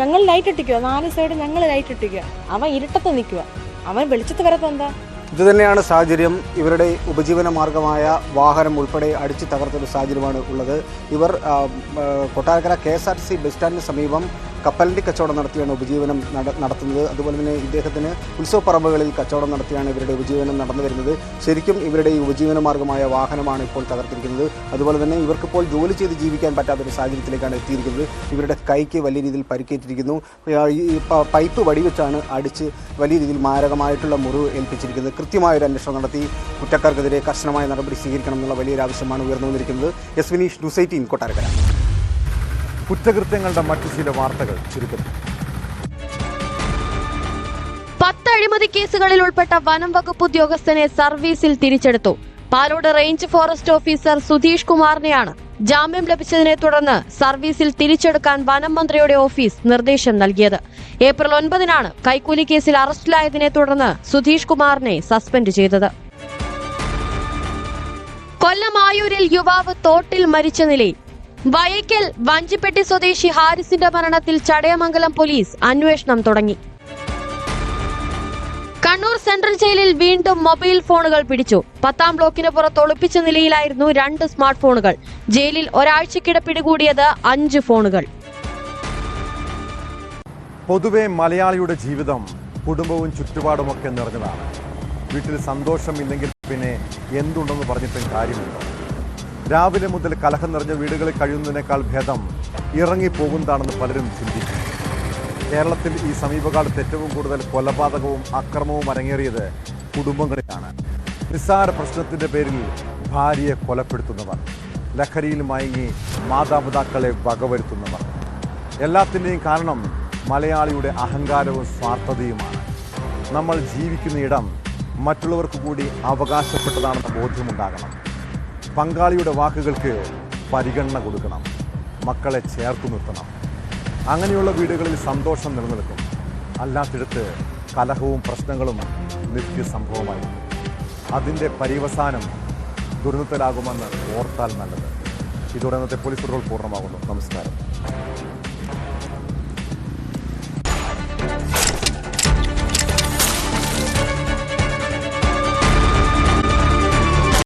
ഞങ്ങൾ ലൈറ്റ് ഇട്ടിക്കുക, 4 സൈഡ് ഞങ്ങൾ ലൈറ്റ് ഇട്ടിക്കുക. അവൻ ഇരുട്ടത്ത് നിൽക്കുക, അവൻ വെളിച്ചത്ത് വരത്തെന്താ. ഇതുതന്നെയാണ് സാഹചര്യം. ഇവരുടെ ഉപജീവന മാർഗമായ വാഹനം ഉൾപ്പെടെ അടിച്ചു തകർത്തൊരു സാഹചര്യമാണ് ഉള്ളത്. ഇവർ കൊട്ടാരക്കര KSRTC ബസ് സ്റ്റാൻഡിന് സമീപം കപ്പലിൻ്റെ കച്ചവടം നടത്തിയാണ് ഉപജീവനം നടത്തുന്നത്. അതുപോലെ തന്നെ ഇദ്ദേഹത്തിന് ഉത്സവപ്പറമ്പുകളിൽ കച്ചവടം നടത്തിയാണ് ഇവരുടെ ഉപജീവനം നടന്നു വരുന്നത്. ശരിക്കും ഇവരുടെ ഈ ഉപജീവന മാർഗമായ വാഹനമാണ് ഇപ്പോൾ തകർത്തിരിക്കുന്നത്. അതുപോലെ തന്നെ ഇവർക്കിപ്പോൾ ജോലി ചെയ്ത് ജീവിക്കാൻ പറ്റാത്തൊരു സാഹചര്യത്തിലേക്കാണ് എത്തിയിരിക്കുന്നത്. ഇവരുടെ കൈക്ക് വലിയ രീതിയിൽ പരിക്കേറ്റിരിക്കുന്നു. ഈ പൈപ്പ് വടിവെച്ചാണ് അടിച്ച് വലിയ രീതിയിൽ മാരകമായിട്ടുള്ള മുറിവ് ഏൽപ്പിച്ചിരിക്കുന്നത്. കൃത്യമായൊരു അന്വേഷണം നടത്തി കുറ്റക്കാർക്കെതിരെ കർശനമായ നടപടി സ്വീകരിക്കണം എന്നുള്ള വലിയൊരു ആവശ്യമാണ് ഉയർന്നു വന്നിരിക്കുന്നത്. S Vineesh, news 18 Kottarakkara. കുറ്റകൃത്യങ്ങളുടെ മറ്റു ചില വാർത്തകൾ ചുരുക്കുന്നു. 10 അഴിമതി കേസുകളിൽ ഉൾപ്പെട്ട വനം വകുപ്പ് ഉദ്യോഗസ്ഥനെ സർവീസിൽ തിരിച്ചെടുത്തു. Palode range forest officer Sudheesh കുമാറിനെയാണ് ജാമ്യം ലഭിച്ചതിനെ തുടർന്ന് സർവീസിൽ തിരിച്ചെടുക്കാൻ വനം മന്ത്രിയുടെ ഓഫീസ് നിർദ്ദേശം നൽകിയത്. ഏപ്രിൽ 9-നാണ് കൈക്കൂലി കേസിൽ അറസ്റ്റിലായതിനെ തുടർന്ന് സുധീഷ് കുമാറിനെ സസ്പെൻഡ് ചെയ്തത്. കൊല്ലം ആയൂരിൽ യുവാവ് തോട്ടിൽ മരിച്ച നിലയിൽ. വയക്കൽ വഞ്ചിപ്പെട്ടി സ്വദേശി ഹാരിസിന്റെ മരണത്തിൽ ചടയമംഗലം പോലീസ് അന്വേഷണം തുടങ്ങി. കണ്ണൂർ സെൻട്രൽ ജയിലിൽ വീണ്ടും മൊബൈൽ ഫോണുകൾ പിടിച്ചു. 10-ാം ബ്ലോക്കിന് പുറത്ത് ഒളിപ്പിച്ച നിലയിലായിരുന്നു 2 സ്മാർട്ട് ഫോണുകൾ. ജയിലിൽ ഒരാഴ്ചക്കിടെ പിടികൂടിയത് 5 ഫോണുകൾ. പൊതുവെ മലയാളിയുടെ ജീവിതം കുടുംബവും ചുറ്റുപാടുമൊക്കെ നിറഞ്ഞതാണ്. വീട്ടിൽ സന്തോഷമില്ലെങ്കിൽ പിന്നെ എന്തുണ്ടെന്ന് പറഞ്ഞിട്ടും കാര്യമുണ്ടോ? രാവിലെ മുതൽ കലഹം നിറഞ്ഞ വീടുകളിൽ കഴിയുന്നതിനേക്കാൾ ഭേദം ഇറങ്ങിപ്പോകുന്നതാണെന്ന് പലരും ചിന്തിക്കുന്നു. കേരളത്തിൽ ഈ സമീപകാലത്ത് ഏറ്റവും കൂടുതൽ കൊലപാതകവും അക്രമവും അരങ്ങേറിയത് കുടുംബങ്ങളിലാണ്. നിസ്സാര പ്രശ്നത്തിൻ്റെ പേരിൽ ഭാര്യയെ കൊലപ്പെടുത്തുന്നവർ, ലഹരിയിൽ മയങ്ങി മാതാപിതാക്കളെ വകവരുത്തുന്നവർ. എല്ലാത്തിൻ്റെയും കാരണം മലയാളിയുടെ അഹങ്കാരവും സ്വാർത്ഥതയുമാണ്. നമ്മൾ ജീവിക്കുന്ന ഇടം മറ്റുള്ളവർക്ക് കൂടി അവകാശപ്പെട്ടതാണെന്ന ബോധ്യമുണ്ടാകണം. പങ്കാളിയുടെ വാക്കുകൾക്ക് പരിഗണന കൊടുക്കണം. മക്കളെ ചേർത്തു നിർത്തണം. അങ്ങനെയുള്ള വീടുകളിൽ സന്തോഷം നിലനിൽക്കും. അല്ലാത്തിടത്ത് കലഹവും പ്രശ്നങ്ങളും നിത്യസംഭവമായിരിക്കും. അതിൻ്റെ പര്യവസാനം ദുരന്തത്തിലാകുമെന്ന് ഓർത്താൽ നല്ലത്. ഇതോടെ ഇന്നത്തെ പോലീസ് റോൾ പൂർണ്ണമാകുന്നു. നമസ്കാരം.